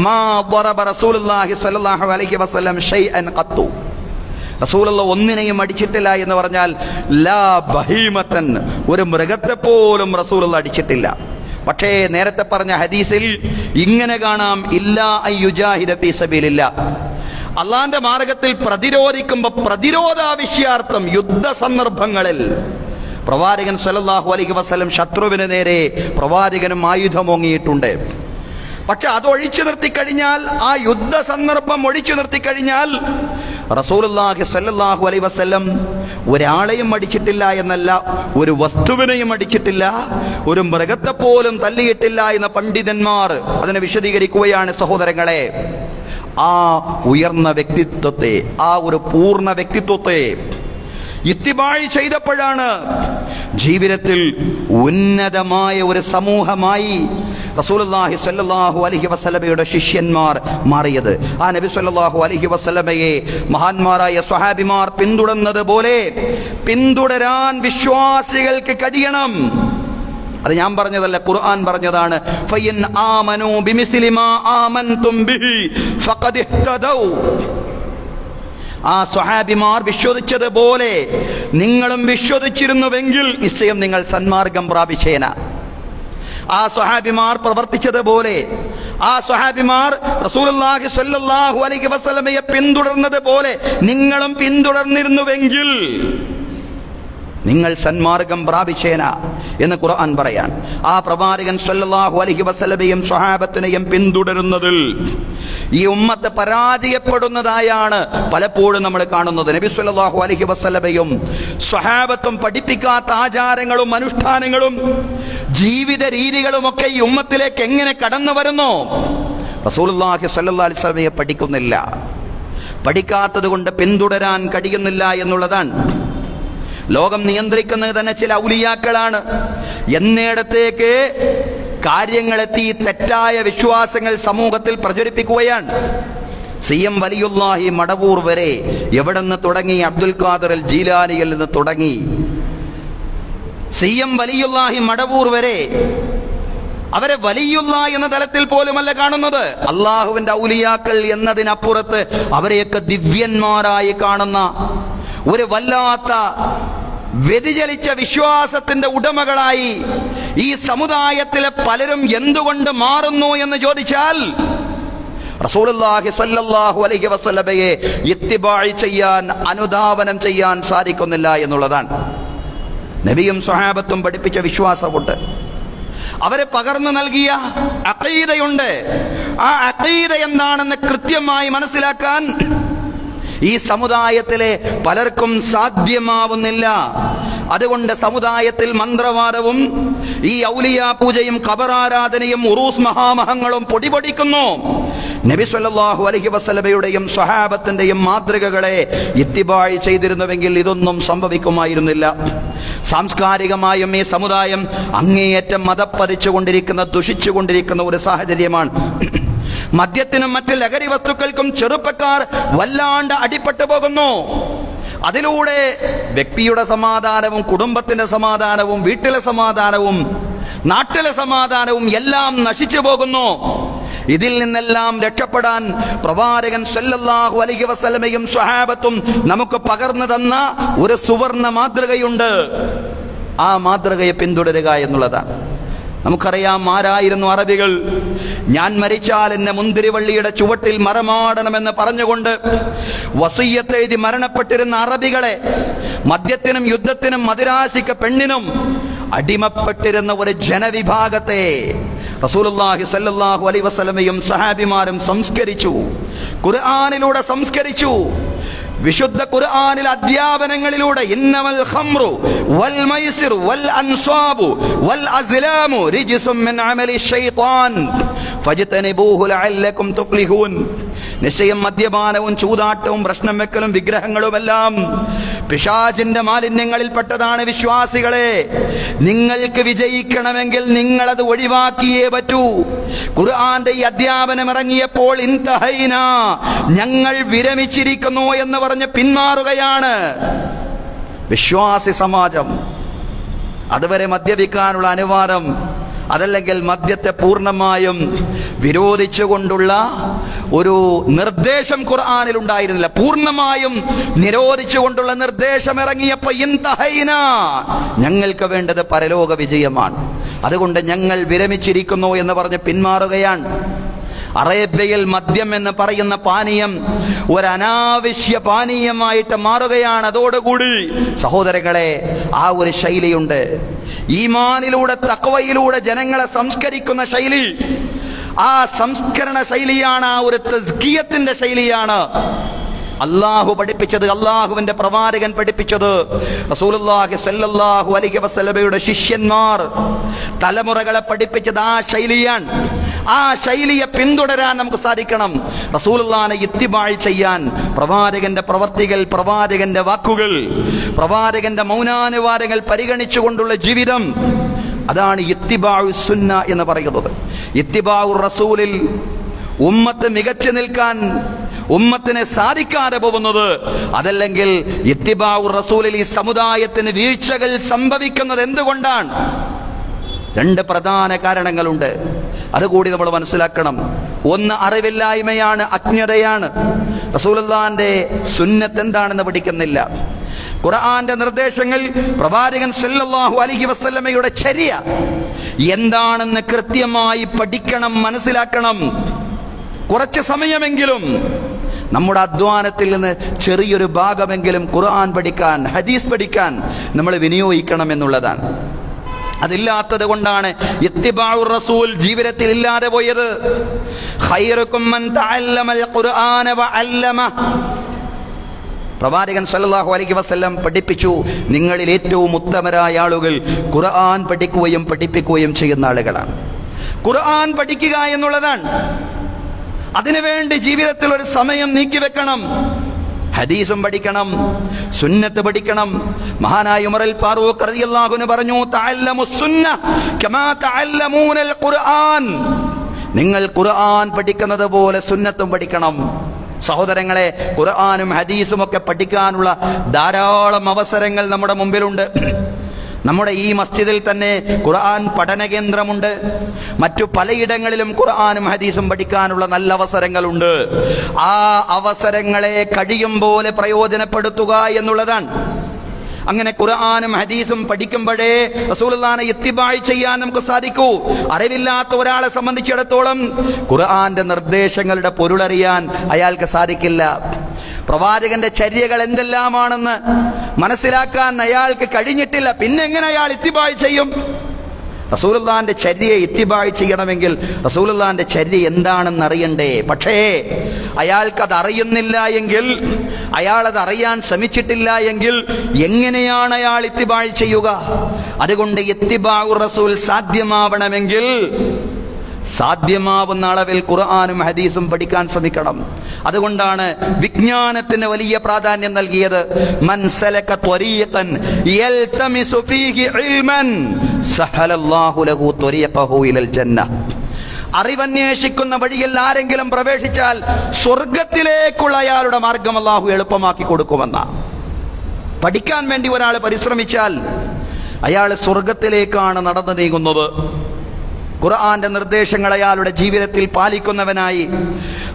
മാ വറബ റസൂലുള്ളാഹി സ്വല്ലല്ലാഹു അലൈഹി വസല്ലം ശൈഅൻ ഖത്തു, റസൂലുള്ള ഒന്നിനെയും അടിച്ചിട്ടില്ല എന്ന് പറഞ്ഞാൽ ലാ ബഹീമതൻ, ഒരു മൃഗത്തെ പോലും റസൂലുള്ള അടിച്ചിട്ടില്ല. പക്ഷേ നേരത്തെ പറഞ്ഞ ഹദീസിൽ ഇങ്ങനെ കാണാം, ഇല്ലാ അയ്യുജാഹിദ ഫീ സബീലില്ലാഹ്, അള്ളാന്റെ മാർഗത്തിൽ പ്രതിരോധിക്കുമ്പോൾ പ്രതിരോധാവശ്യാർത്ഥം യുദ്ധ സന്ദർഭങ്ങളിൽ പ്രവാചകൻ സ്വല്ലല്ലാഹു അലൈഹി വസല്ലം ശത്രുവിന് നേരെ പ്രവാചകനും ആയുധമോങ്ങിയിട്ടുണ്ട്. പക്ഷെ അത് ഒഴിച്ചു നിർത്തിക്കഴിഞ്ഞാൽ, ആ യുദ്ധ സന്ദർഭം ഒഴിച്ചു നിർത്തിക്കഴിഞ്ഞാൽ റസൂലുള്ളാഹി സ്വല്ലല്ലാഹു അലൈഹി വസല്ലം ഒരാളെയും അടിച്ചിട്ടില്ല എന്നല്ല, ഒരു വസ്തുവിനെയും അടിച്ചിട്ടില്ല, ഒരു മൃഗത്തെ പോലും തല്ലിയിട്ടില്ല എന്ന പണ്ഡിതന്മാർ അതിനെ വിശദീകരിക്കുകയാണ്. സഹോദരങ്ങളെ, ആ ഉയർന്ന വ്യക്തിത്വത്തെ, ആ ഒരു പൂർണ്ണ വ്യക്തിത്വത്തെ ഇത്തിബാഴ് ചെയ്തപ്പോഴാണ് ജീവിതത്തിൽ ഉന്നതമായ ഒരു സമൂഹമായി റസൂലുള്ളാഹി സ്വല്ലല്ലാഹു അലൈഹി വസല്ലമയുടെ ശിഷ്യന്മാർ മാറിയത്. ആ നബി സ്വല്ലല്ലാഹു അലൈഹി വസല്ലമയെ മഹാന്മാരായ സ്വഹാബിമാർ പിന്തുടർന്നത് പോലെ പിന്തുടരാൻ വിശ്വാസികൾക്ക് കഴിയണം. അത് ഞാൻ പറഞ്ഞതല്ല, ഖുർആൻ പറഞ്ഞതാണ്. ഫയിൻ ആമനൂ ബിമിസ്ലി മാ ആമൻതും ബിഹി ഫഖദ് ഇഹ്തദൗ. ആ സ്വഹാബിമാർ വിശ്വസിച്ചതുപോലെ നിങ്ങളും വിശ്വസിച്ചിരുന്നുവെങ്കിൽ നിശ്ചയം നിങ്ങൾ സന്മാർഗം പ്രാപിച്ചേന. ആ സ്വഹാബിമാർ പ്രവർത്തിച്ചതുപോലെ, ആ സ്വഹാബിമാർ റസൂലുള്ളാഹി സ്വല്ലല്ലാഹു അലൈഹി വസല്ലമയെ പിന്തുടർന്നതുപോലെ നിങ്ങളും പിന്തുടർന്നിരുന്നുവെങ്കിൽ നിങ്ങൾ സന്മാർഗം പ്രാപിച്ചേന എന്ന് ഖുർആൻ പറയാൻ. ആ പ്രവാചകൻ സ്വല്ലല്ലാഹു അലൈഹി വസല്ലമയും സ്വഹാബത്തിനെയും പിന്തുടരുന്നതിൽ ഈ ഉമ്മത്ത് പരാജയപ്പെടുന്നതായാണ് പലപ്പോഴും നമ്മൾ കാണുന്നത്. നബി സ്വല്ലല്ലാഹു അലൈഹി വസല്ലമയും സ്വഹാബത്തും പഠിപ്പിക്കാത്ത ആചാരങ്ങളും അനുഷ്ഠാനങ്ങളും ജീവിത രീതികളുമൊക്കെ ഈ ഉമ്മത്തിലേക്ക് എങ്ങനെ കടന്നു വരുന്നു? റസൂലുള്ളാഹി സ്വല്ലല്ലാഹു അലൈഹി വസല്ലമയെ പഠിക്കുന്നില്ല, പഠിക്കാത്തത് കൊണ്ട് പിന്തുടരാൻ കഴിയുന്നില്ല എന്നുള്ളതാണ്. ലോകം നിയന്ത്രിക്കുന്നത് തന്നെ ചില ഔലിയാക്കളാണ്. എന്നിടത്തേക്ക് കാര്യങ്ങളെത്തി തെറ്റായ വിശ്വാസങ്ങൾ സമൂഹത്തിൽ പ്രചരിപ്പിക്കുകയാണ്. CM വലിയുല്ലാഹി മടവൂർ വരെ എവിടെ നിന്ന് തുടങ്ങി? അബ്ദുൽ ഖാദിർ അൽ ജീലാനിയിൽ നിന്ന് തുടങ്ങി. CM വലിയുല്ലാഹി മടവൂർ വരെ അവരെ വലിയുള്ള എന്ന തലത്തിൽ പോലുമല്ല കാണുന്നത്. അള്ളാഹുവിന്റെ ഔലിയാക്കൾ എന്നതിനപ്പുറത്ത് അവരെയൊക്കെ ദിവ്യന്മാരായി കാണുന്ന ഒരു വല്ലാത്ത വ്യതിചലിച്ച വിശ്വാസത്തിന്റെ ഉടമകളായി ഈ സമുദായത്തിലെ പലരും എന്തുകൊണ്ട് മാറുന്നു എന്ന് ചോദിച്ചാൽ റസൂലുള്ളാഹി സ്വല്ലല്ലാഹു അലൈഹി വസല്ലമയെ ഇത്തിബാഅ് ചെയ്യാൻ, അനുധാവനം ചെയ്യാൻ സാധിക്കുന്നില്ല എന്നുള്ളതാണ്. നബിയും സ്വഹാബത്തും പഠിപ്പിച്ച വിശ്വാസമുണ്ട്, അവരെ പകർന്നു നൽകിയ അഖീദയുണ്ട്. ആ അഖീദ എന്താണെന്ന് കൃത്യമായി മനസ്സിലാക്കാൻ ഈ സമുദായത്തിലെ പലർക്കും സാധ്യമാവുന്നില്ല. അതുകൊണ്ട് സമുദായത്തിൽ മന്ത്രവാദവും ഈ ഔലിയാ പൂജയും ഖബറാരാധനയും ഉറൂസ് മഹാമഹങ്ങളും പൊടിപൊടിക്കുന്നു. നബി സല്ലല്ലാഹു അലൈഹി വസല്ലമയുടെയും സ്വഹാബത്തിന്റെയും മാതൃകകളെ ഇത്തിബാഅ് ചെയ്തിരുന്നുവെങ്കിൽ ഇതൊന്നും സംഭവിക്കുമായിരുന്നില്ല. സാംസ്കാരികമായും ഈ സമുദായം അങ്ങേയറ്റം മതപ്പതിച്ചുകൊണ്ടിരിക്കുന്ന, ദുഷിച്ചുകൊണ്ടിരിക്കുന്ന ഒരു സാഹചര്യമാണ്. മദ്യത്തിനും മറ്റ് ലഹരി വസ്തുക്കൾക്കും ചെറുപ്പക്കാർ വല്ലാണ്ട് അടിപ്പെട്ടു പോകുന്നു. അതിലൂടെ വ്യക്തിയുടെ സമാധാനവും കുടുംബത്തിന്റെ സമാധാനവും വീട്ടിലെ സമാധാനവും നാട്ടിലെ സമാധാനവും എല്ലാം നശിച്ചു പോകുന്നു. ഇതിൽ നിന്നെല്ലാം രക്ഷപ്പെടാൻ പ്രവാചകൻ സല്ലല്ലാഹു അലൈഹി വസല്ലമയും സ്വഹാബത്തും നമുക്ക് പകർന്നു തന്ന ഒരു സുവർണ മാതൃകയുണ്ട്. ആ മാതൃകയെ പിന്തുടരുക എന്നുള്ളതാണ്. നമുക്കറിയാം ആരായിരുന്നു അറബികൾ. ഞാൻ മരിച്ചാൽ എന്നെ മുന്തിരിവള്ളിയുടെ ചുവട്ടിൽ മറമാടണമെന്ന് പറഞ്ഞുകൊണ്ട് വസിയ്യത്ത് എഴുതി മരണപ്പെട്ടിരുന്ന അറബികളെ, മദ്യത്തിനും യുദ്ധത്തിനും മദിരാശിക്ക് പെണ്ണിനും അടിമപ്പെട്ടിരുന്ന ഒരു ജനവിഭാഗത്തെ റസൂലുള്ളാഹി സ്വല്ലല്ലാഹു അലൈഹി വസല്ലമയും സഹാബിമാരും സംസ്കരിച്ചു, ഖുർആനിലൂടെ സംസ്കരിച്ചു. വിശുദ്ധ ഖുർആനിലെ അധ്യാപനങ്ങളിലൂടെ ഇന്നമൽ ഖംറു വൽ മൈസിറു വൽ അൻസാബു വൽ അസ്ലാമു റിജ്സും മിൻ അമലി ശൈത്താൻ ഫജ്തനിബൂഹു ലഅല്ലകും തുഫ്ലിഹൂൻ. നിശ്ചയം മദ്യപാനവും ചൂതാട്ടവും പ്രശ്നം വെക്കലും വിഗ്രഹങ്ങളുമെല്ലാം പിശാചിന്റെ മാലിന്യങ്ങളിൽപ്പെട്ടതാണ്. വിശ്വാസികളെ, നിങ്ങൾക്ക് വിജയിക്കണമെങ്കിൽ നിങ്ങളത് ഒഴിവാക്കിയേ പറ്റൂ. ഖുർആന്റെ ഈ അധ്യാപനം ഇറങ്ങിയപ്പോൾ ഇൻതഹൈന, ഞങ്ങൾ വിരമിച്ചിരിക്കുന്നു എന്ന് പറഞ്ഞ് പിന്മാറുകയാണ് വിശ്വാസി സമാജം. അതുവരെ മദ്യപിക്കാനുള്ള അനുവാദം, അതല്ലെങ്കിൽ മദ്യത്തെ പൂർണ്ണമായും വിരോധിച്ചുകൊണ്ടുള്ള ഒരു നിർദ്ദേശം ഖുർആനിൽ ഉണ്ടായിരുന്നില്ല. പൂർണ്ണമായും നിരോധിച്ചുകൊണ്ടുള്ള നിർദ്ദേശം ഇറങ്ങിയപ്പോൾ ഇൻതഹൈന, ഞങ്ങൾക്ക് വേണ്ടത് പരലോക വിജയമാണ്, അതുകൊണ്ട് ഞങ്ങൾ വിരമിച്ചിരിക്കുന്നു എന്ന് പറഞ്ഞ് പിന്മാറുകയാണ്. അറേബ്യയിൽ മദ്യം എന്ന് പറയുന്ന പാനീയം ഒരു അനാവശ്യ പാനീയമായിട്ട് മാറുകയാണ്. അതോടുകൂടി സഹോദരങ്ങളെ, ആ ഒരു ശൈലിയുണ്ട്. ഈമാനിലൂടെ തഖ്വയിലൂടെ ജനങ്ങളെ സംസ്കരിക്കുന്ന ശൈലി, ആ സംസ്കരണ ശൈലിയാണ്, ആ ഒരു തസ്കിയത്തിന്റെ ശൈലിയാണ് അള്ളാഹു പഠിപ്പിച്ചത്, അള്ളാഹുവിന്റെ പ്രവാചകൻ പഠിപ്പിച്ചത്. റസൂലുള്ളാഹി സ്വല്ലല്ലാഹു അലൈഹി വസല്ലമയുടെ ശിഷ്യന്മാർ തലമുറകളെ പഠിപ്പിച്ചത് ആ ശൈലിയാണ്. ആ ശൈലിയെ പിന്തുടരാൻ നമുക്ക് സാധിക്കണം. റസൂലുള്ളാഹിനെ ഇത്തിബാഅ് ചെയ്യാൻ, പ്രവാചകന്റെ പ്രവർത്തികൾ, പ്രവാചകന്റെ വാക്കുകൾ, പ്രവാചകന്റെ മൗനാനുവാദങ്ങൾ പരിഗണിച്ചുകൊണ്ടുള്ള ജീവിതം, അതാണ് ഇത്തിബാഉ സുന്ന എന്ന് പറയുന്നത്. ഇത്തിബാഉ റസൂലിൽ ഉമ്മത്ത് മികച്ചു നിൽക്കാൻ ഉമ്മത്തിനെ സാധിക്കാതെ പോകുന്നത്, അതല്ലെങ്കിൽ ഇത്തിബാഉ റസൂലിൽ ഈ സമുദായത്തിന് വീഴ്ചകൾ സംഭവിക്കുന്നത് എന്തുകൊണ്ടാണ്? രണ്ട് പ്രധാന കാരണങ്ങളുണ്ട്. അതുകൂടി നമ്മൾ മനസ്സിലാക്കണം. ഒന്ന് അറിവില്ലായ്മയാണ്, അജ്ഞതയാണ്. റസൂലുള്ളാഹിന്റെ സുന്നത്ത് എന്താണെന്ന് പഠിക്കുന്നില്ല. ഖുർആന്റെ നിർദ്ദേശങ്ങൾ, പ്രവാചകൻ സല്ലല്ലാഹു അലൈഹി വസല്ലമയുടെ ചര്യ എന്താണെന്ന് കൃത്യമായി പഠിക്കണം, മനസ്സിലാക്കണം. കുറച്ച് സമയമെങ്കിലും നമ്മുടെ അധ്വാനത്തിൽ നിന്ന് ചെറിയൊരു ഭാഗമെങ്കിലും ഖുർആൻ പഠിക്കാൻ, ഹദീസ് പഠിക്കാൻ നമ്മൾ വിനിയോഗിക്കണം എന്നുള്ളതാണ്. അതില്ലാത്തത് കൊണ്ടാണ് ഇത്തിബാഉ റസൂൽ ജീവിതത്തിൽ ഇല്ലാതെ പോയത്. ഖൈറുക്കും മൻ തഅല്ലമൽ ഖുർആന വഅല്ലമ. പ്രവാചകൻ സല്ലല്ലാഹു അലൈഹി വസല്ലം പഠിപ്പിച്ചു, നിങ്ങളിൽ ഏറ്റവും ഉത്തമരായ ആളുകൾ ഖുർആൻ പഠിക്കുകയും പഠിപ്പിക്കുകയും ചെയ്യുന്ന ആളുകളാണ്. ഖുർആൻ പഠിക്കുക എന്നുള്ളതാണ്. അതിനുവേണ്ടി ജീവിതത്തിൽ ഒരു സമയം നീക്കിവെക്കണം. ഹദീസും പഠിക്കണം, സുന്നത്ത് പഠിക്കണം. മഹാനായ ഉമർ അൽ ഫാറൂഖ് റളിയല്ലാഹു അൻഹു പറഞ്ഞു, തഅല്ലമുസ് സുന്ന കമാ തഅല്ലമൂനൽ ഖുർആൻ. നിങ്ങൾ ഖുർആൻ പഠിക്കുന്നത് പോലെ സുന്നത്തും പഠിക്കണം. സഹോദരങ്ങളെ, ഖുർആനും ഹദീസും ഒക്കെ പഠിക്കാനുള്ള ധാരാളം അവസരങ്ങൾ നമ്മുടെ മുമ്പിലുണ്ട്. നമ്മുടെ ഈ മസ്ജിദിൽ തന്നെ ഖുർആൻ പഠന കേന്ദ്രമുണ്ട്. മറ്റു പലയിടങ്ങളിലും ഖുർആനും ഹദീസും പഠിക്കാനുള്ള നല്ല അവസരങ്ങളുണ്ട്. ആ അവസരങ്ങളെ കഴിയും പോലെ പ്രയോജനപ്പെടുത്തുക എന്നുള്ളതാണ്. അങ്ങനെ ഖുർആനും ഹദീസും പഠിക്കുമ്പോഴേ റസൂലുള്ളാഹിനെ ഇത്തിബാഅ് ചെയ്യാൻ നമുക്ക് സാധിക്കൂ. അറിവില്ലാത്ത ഒരാളെ സംബന്ധിച്ചിടത്തോളം ഖുർആന്റെ നിർദ്ദേശങ്ങളുടെ പൊരുളറിയാൻ അയാൾക്ക് സാധിക്കില്ല. പ്രവാചകന്റെ ചര്യകൾ എന്തെല്ലാമാണെന്ന് മനസ്സിലാക്കാൻ അയാൾക്ക് കഴിഞ്ഞിട്ടില്ല. പിന്നെ എങ്ങനെ അയാൾ ഇത്തിബാഅ് ചെയ്യും? റസൂലുള്ളാഹിന്റെ ചര്യയെ ഇത്തിബാഅ് ചെയ്യണമെങ്കിൽ റസൂലുള്ളാഹിന്റെ ചര്യ എന്താണെന്ന് അറിയണ്ടേ. പക്ഷേ അയാൾക്കത് അറിയുന്നില്ല എങ്കിൽ, അയാളത് അറിയാൻ ശ്രമിച്ചിട്ടില്ല എങ്കിൽ എങ്ങനെയാണ് അയാൾ ഇത്തിബാഅ് ചെയ്യുക? അതുകൊണ്ട് ഇത്തിബാഉർ റസൂൽ സാധ്യമാവണമെങ്കിൽ സാധ്യമാവുന്ന അളവിൽ ഖുർആനും ഹദീസും പഠിക്കാൻ ശ്രമിക്കണം. അതുകൊണ്ടാണ് വിജ്ഞാനത്തിന് വലിയ പ്രാധാന്യം നൽകിയത്. മൻ സലക ത്വരീഖൻ യൽതമിസു ഫീഹി ഇൽമൻ സഹലല്ലാഹു ലഹു ത്വരീഖഹു ഇലൽ ജന്ന. അറിവന്വേഷിക്കുന്ന വഴിയിൽ ആരെങ്കിലും പ്രവേശിച്ചാൽ സ്വർഗത്തിലേക്കുള്ള അയാളുടെ മാർഗം അല്ലാഹു എളുപ്പമാക്കി കൊടുക്കുമെന്ന. പഠിക്കാൻ വേണ്ടി ഒരാൾ പരിശ്രമിച്ചാൽ അയാൾ സ്വർഗത്തിലേക്കാണ് നടന്നു നീങ്ങുന്നത്. ഖുർആന്റെ നിർദ്ദേശങ്ങൾ അയാളുടെ ജീവിതത്തിൽ പാലിക്കുന്നവനായി,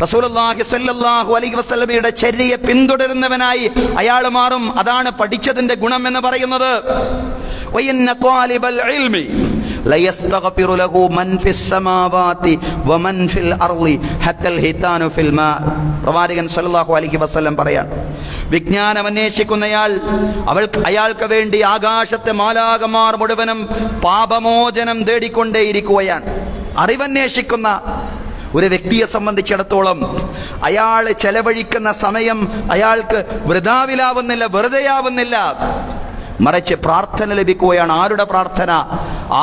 റസൂലുള്ളാഹി സ്വല്ലല്ലാഹു അലൈഹി വസല്ലമയുടെ ചര്യയെ പിന്തുടരുന്നവനായി അയാൾ മാറും. അതാണ് പഠിച്ചതിന്റെ ഗുണം എന്ന് പറയുന്നത്. വഇന്ന ത്വാലിബൽ ഇൽമി ലയസ്തഗ്ഫിറു ലഹു മൻ ഫിസ് സമാവാതി വമൻ ഫിൽ അർളി ഹത്തൽ ഹിതാനു ഫിൽ മാ. പ്രവാചകൻ സ്വല്ലല്ലാഹു അലൈഹി വസല്ലം പറയാണ്, വിജ്ഞാനം അന്വേഷിക്കുന്നയാൾ അയാൾക്ക് വേണ്ടി ആകാശത്തെ മാലാകമാർ മുഴുവനും പാപമോചനം തേടിക്കൊണ്ടേയിരിക്കുകയാണ്. അറിവന്വേഷിക്കുന്ന ഒരു വ്യക്തിയെ സംബന്ധിച്ചിടത്തോളം അയാൾ ചെലവഴിക്കുന്ന സമയം അയാൾക്ക് വൃഥാവിലാവുന്നില്ല, വെറുതെയാവുന്നില്ല. മറിച്ച് പ്രാർത്ഥന ലഭിക്കുകയാണ്. ആരുടെ പ്രാർത്ഥന?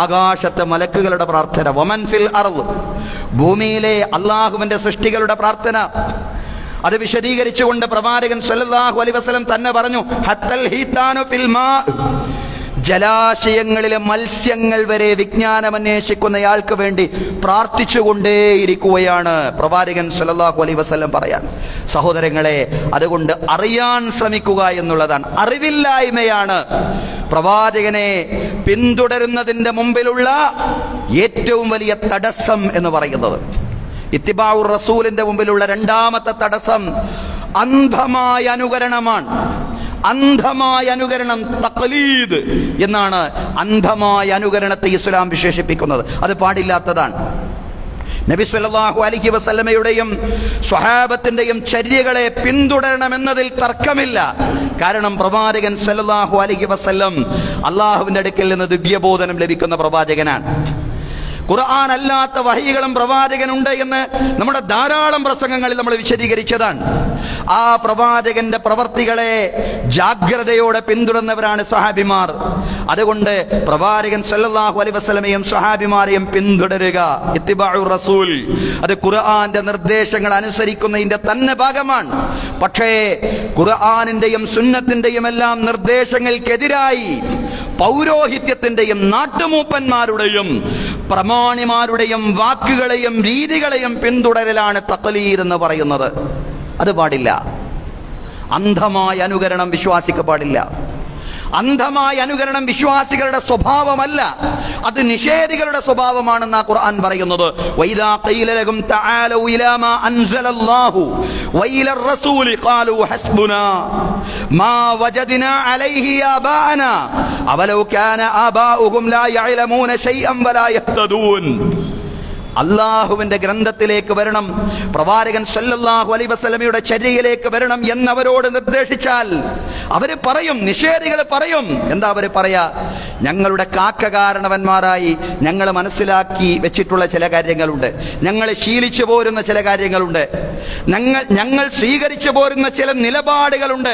ആകാശത്തെ മലക്കുകളുടെ പ്രാർത്ഥന. വമൻ ഫിൽ അർള്, ഭൂമിയിലെ അള്ളാഹുവിന്റെ സൃഷ്ടികളുടെ പ്രാർത്ഥന. അത് വിശദീകരിച്ചുകൊണ്ട് പ്രവാചകൻ സ്വല്ലല്ലാഹു അലൈഹി വസല്ലം തന്നെ പറഞ്ഞു, ഹത്തൽ ഹീതാനു ഫിൽ മാ, ജലാശയങ്ങളിലെ മത്സ്യങ്ങൾ വരെ വിജ്ഞാനം അന്വേഷിക്കുന്നയാൾക്ക് വേണ്ടി പ്രാർത്ഥിച്ചുകൊണ്ടേയിരിക്കുകയാണ് പ്രവാചകൻ സ്വല്ലല്ലാഹു അലൈഹി വസല്ലം പറയാൻ. സഹോദരങ്ങളെ, അതുകൊണ്ട് അറിയാൻ ശ്രമിക്കുക എന്നുള്ളതാണ്. അറിവില്ലായ്മയാണ് പ്രവാചകനെ പിന്തുടരുന്നതിന്റെ മുമ്പിലുള്ള ഏറ്റവും വലിയ തടസ്സം എന്ന് പറയുന്നത്. ഇത്തിബാഉർ റസൂലിന്റെ മുമ്പിലുള്ള രണ്ടാമത്തെ തടസ്സം അന്ധമായ അനുകരണമാണ്. അന്ധമായ അനുകരണം, തഖ്ലീദ് എന്നാണ് അന്ധമായ അനുകരണത്തെ ഇസ്ലാം വിശേഷിപ്പിക്കുന്നത്. അത് പാടില്ലാത്തതാണ്. നബി സല്ലല്ലാഹു അലൈഹി വസല്ലമയുടെയും സ്വഹാബത്തിന്റെയും ചര്യകളെ പിന്തുടരണമെന്നതിൽ തർക്കമില്ല. കാരണം പ്രവാചകൻ സല്ലല്ലാഹു അലൈഹി വസല്ലം അള്ളാഹുവിന്റെ അടുക്കൽ നിന്ന് ദിവ്യബോധനം ലഭിക്കുന്ന പ്രവാചകനാണ്. ഖുർആൻ അല്ലാത്ത വഹയികളും പ്രവാചകനുണ്ട് എന്ന് നമ്മുടെ ധാരാളം പ്രസംഗങ്ങളിൽ നമ്മൾ വിശദീകരിച്ചതാണ്. ആ പ്രവാചകന്റെ പ്രവർത്തികളെ ജാഗ്രതയോടെ പിന്തുടർന്നവരാണ് സ്വഹാബിമാർ. അതുകൊണ്ട് പ്രവാചകൻ സല്ലല്ലാഹു അലൈഹി വസല്ലമയും സ്വഹാബിമാരെയും പിന്തുടരുക, ഇത്തിബാഉർ റസൂൽ, അത് ഖുർആന്റെ നിർദ്ദേശങ്ങൾ അനുസരിക്കുന്നതിന്റെ തന്നെ ഭാഗമാണ്. പക്ഷേ ഖുർആനിന്റെയും സുന്നത്തിന്റെയും എല്ലാം നിർദ്ദേശങ്ങൾക്കെതിരായി പൗരോഹിത്യത്തിന്റെയും നാട്ടുമൂപ്പന്മാരുടെയും പ്രമാണിമാരുടെയും വാക്കുകളെയും രീതികളെയും പിന്തുടരലാണ് തഖ്ലീദ് എന്ന് പറയുന്നത്. അത് പാടില്ല. അന്ധമായ അനുകരണം വിശ്വാസിക്ക് പാടില്ല. അന്ധമായ അനുകരണം വിശ്വാസികളുടെ സ്വഭാവമല്ല, അത് നിഷേധികളുടെ സ്വഭാവമാണെന്ന് ഖുർആൻ പറയുന്നത്. വൈദാ ഖീല ലഹും തആലൂ ഇലാ മാ അൻസലല്ലാഹു വഇലർ റസൂലി ഖാലൂ ഹസ്ബുനാ മാ വജദ്നാ അലൈഹി ആബാഅനാ അവലൗ കാന ആബാഉഹും ലാ യഅലമൂന ശൈഅൻ വലാ യഹ്തദൂൻ. അള്ളാഹുവിന്റെ ഗ്രന്ഥത്തിലേക്ക് വരണം, പ്രവാചകൻ സല്ലല്ലാഹു അലൈഹി വസല്ലമയുടെ ചര്യയിലേക്ക് വരണം എന്നവരോട് നിർദ്ദേശിച്ചാൽ അവര് പറയും, നിഷേധികൾ പറയും. എന്താ അവര് പറയാ? ഞങ്ങളുടെ കാരണവന്മാരായി ഞങ്ങൾ മനസ്സിലാക്കി വെച്ചിട്ടുള്ള ചില കാര്യങ്ങളുണ്ട്, ഞങ്ങൾ ശീലിച്ചു പോരുന്ന ചില കാര്യങ്ങളുണ്ട്, ഞങ്ങൾ സ്വീകരിച്ചു പോരുന്ന ചില നിലപാടുകളുണ്ട്,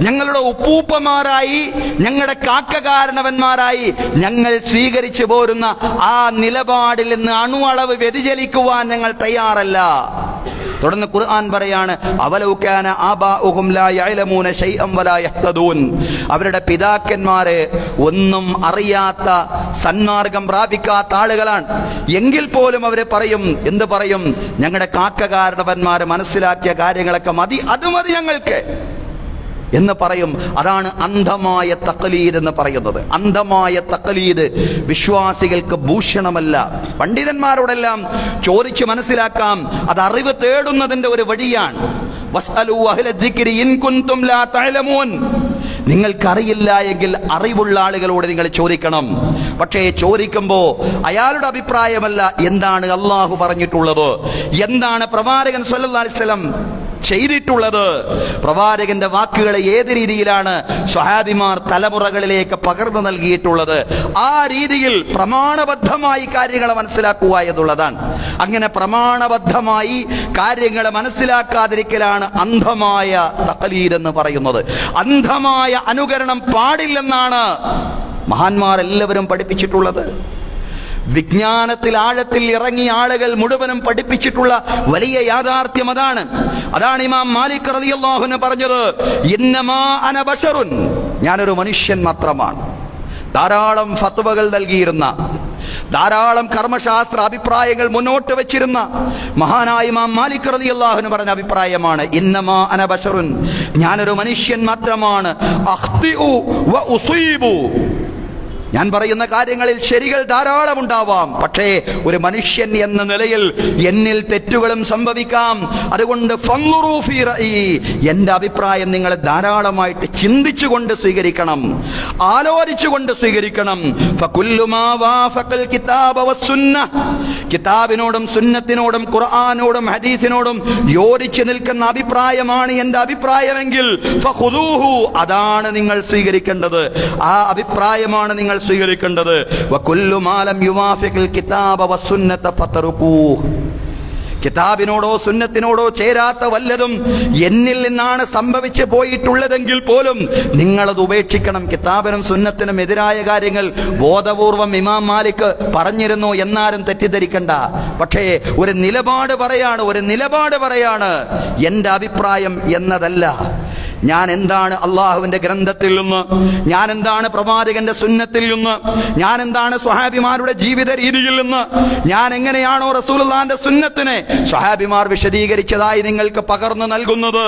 ഞങ്ങളുടെ ഉപ്പൂപ്പമാരായി ഞങ്ങളുടെ കാരണവന്മാരായി ഞങ്ങൾ സ്വീകരിച്ചു പോരുന്ന ആ നിലപാടിൽ നിന്ന് അണുവളവ് വ്യതിചലിക്കുവാൻ ഞങ്ങൾ തയ്യാറല്ല. തുടർന്ന് ഖുർആൻ പറയാണ്, അവലൗ കാന ആബാഉഹും ലാ യഅലമൂന ശൈഅൻ വലാ യഹ്തദൂൻ. അവരുടെ പിതാക്കന്മാരെ ഒന്നും അറിയാത്ത, സന്മാർഗം പ്രാപിക്കാത്ത ആളുകളാണ്. എങ്കിൽ പോലും അവർ പറയും, എന്ത് പറയും? ഞങ്ങളുടെ കാരണവന്മാരെ മനസ്സിലാക്കിയ കാര്യങ്ങളൊക്കെ മതി, അത് മതി ഞങ്ങൾക്ക്. എന്ന് പറയും. അതാണ് അന്ധമായ തഖ്ലീദ് എന്ന് പറയുന്നത്. അന്ധമായ തഖ്ലീദ് വിശ്വാസികൾക്ക് ഭൂഷണമല്ല. പണ്ഡിതന്മാരോടെല്ലാം ചോദിച്ച് മനസ്സിലാക്കാം, അത് അറിവ് തേടുന്നതിന്റെ ഒരു വഴിയാണ്. വസ്അലൂ അഹ്ല ദിക്രി ഇൻ കുൻതും ലാ തഅലമൂൻ. നിങ്ങൾക്കറിയില്ല എങ്കിൽ അറിവുള്ള ആളുകളോട് നിങ്ങൾ ചോദിക്കണം. പക്ഷേ ചോദിക്കുമ്പോൾ അയാളുടെ അഭിപ്രായമല്ല, എന്താണ് അള്ളാഹു പറഞ്ഞിട്ടുള്ളത്, എന്താണ് പ്രവാചകൻ സല്ലല്ലാഹു അലൈഹി വസല്ലം ചെയ്തിട്ടുള്ളത്, പ്രവാചകന്റെ വാക്കുകളെ ഏത് രീതിയിലാണ് സ്വഹാബിമാർ തലമുറകളിലേക്ക് പകർന്നു നൽകിയിട്ടുള്ളത്, ആ രീതിയിൽ പ്രമാണബദ്ധമായി കാര്യങ്ങളെ മനസ്സിലാക്കുക എന്നുള്ളതാണ്. അങ്ങനെ പ്രമാണബദ്ധമായി കാര്യങ്ങളെ മനസ്സിലാക്കാതിരിക്കലാണ് അന്ധമായ തഖ്ലീദ് എന്ന് പറയുന്നത്. അന്ധമായ അനുകരണം പാടില്ലെന്നാണ് മഹാന്മാർ എല്ലാവരും പഠിപ്പിച്ചിട്ടുള്ളത്. വിജ്ഞാനത്തിൽ ആഴത്തിൽ ഇറങ്ങിയ ആളുകൾ മുഴുവനും പഠിപ്പിച്ചിട്ടുള്ള വലിയ യാഥാർത്ഥ്യം അതാണ്. അതാണ് ഇമാം മാലിക് റളിയല്ലാഹു അൻഹു പറഞ്ഞത്, ഇന്നമാ അന ബശറുൻ, ഞാനൊരു മനുഷ്യൻ മാത്രമാണ്. ധാരാളം ഫത്വകൾ നൽകിയിരുന്ന, ധാരാളം കർമ്മശാസ്ത്ര അഭിപ്രായങ്ങൾ മുന്നോട്ട് വെച്ചിരുന്ന മഹാനായ ഇമാം മാലിക് റളിയല്ലാഹു അൻഹു പറഞ്ഞ അഭിപ്രായമാണ്, ഇന്നമാ അന ബശറുൻ, ഞാനൊരു മനുഷ്യൻ മാത്രമാണ്. അഖ്തിഉ വ ഉസീബു, ഞാൻ പറയുന്ന കാര്യങ്ങളിൽ ശരികൾ ധാരാളം ഉണ്ടാവാം, പക്ഷേ ഒരു മനുഷ്യൻ എന്ന നിലയിൽ എന്നിൽ തെറ്റുകളും സംഭവിക്കാം. അതുകൊണ്ട് ഫൻളുറൂ ഫീ റഅയി, എന്റെ അഭിപ്രായം നിങ്ങൾ ധാരാളമായിട്ട് ചിന്തിച്ചുകൊണ്ട് സ്വീകരിക്കണം, ആലോചിച്ചുകൊണ്ട് സ്വീകരിക്കണം. ഫകുല്ലു മാ വാഫഖൽ കിതാബ വസ്സുന്നഹ്, കിതാബിനോടും സുന്നത്തിനോടും ഖുർആനോടും ഹദീസിനോടും യോജിച്ച് നിൽക്കുന്ന അഭിപ്രായമാണ് എന്റെ അഭിപ്രായമെങ്കിൽ ഫഖുദൂഹു, അതാണ് നിങ്ങൾ സ്വീകരിക്കേണ്ടത്, ആ അഭിപ്രായമാണ് നിങ്ങൾ സ്വീകരിക്കേണ്ടത്. വകുല്ലു മാ ലം യുവാഫിഖിൽ കിതാബ വസ്സുന്നത ഫതറുകൂഹ്, കിതാബിനോടോ സുന്നത്തിനോടോ ചേരാത്ത വല്ലതും എന്നിൽ നിന്നാണ് സംഭവിച്ചു പോയിട്ടുള്ളതെങ്കിൽ പോലും നിങ്ങളത് ഉപേക്ഷിക്കണം. കിതാബിനും സുന്നത്തിനും എതിരായ കാര്യങ്ങൾ ബോധപൂർവം ഇമാം മാലിക് പറഞ്ഞിരുന്നു എന്നാരും തെറ്റിദ്ധരിക്കണ്ട. പക്ഷേ ഒരു നിലപാട് പറയാണ്, എന്റെ അഭിപ്രായം എന്നതല്ല. ഞാൻ എന്താണ് അള്ളാഹുവിന്റെ ഗ്രന്ഥത്തിൽ നിന്ന്, ഞാൻ എന്താണ് പ്രവാചകന്റെ സുന്നത്തിൽ നിന്ന്, ഞാൻ എന്താണ് സ്വഹാബിമാരുടെ ജീവിത രീതിയിൽ നിന്ന്, ഞാൻ എങ്ങനെയാണോ റസൂലുള്ളാഹിന്റെ സുന്നത്തിനെ സ്വഹാബിമാർ വിശദീകരിച്ചതായി നിങ്ങൾക്ക് പകർന്നു നൽകുന്നത്,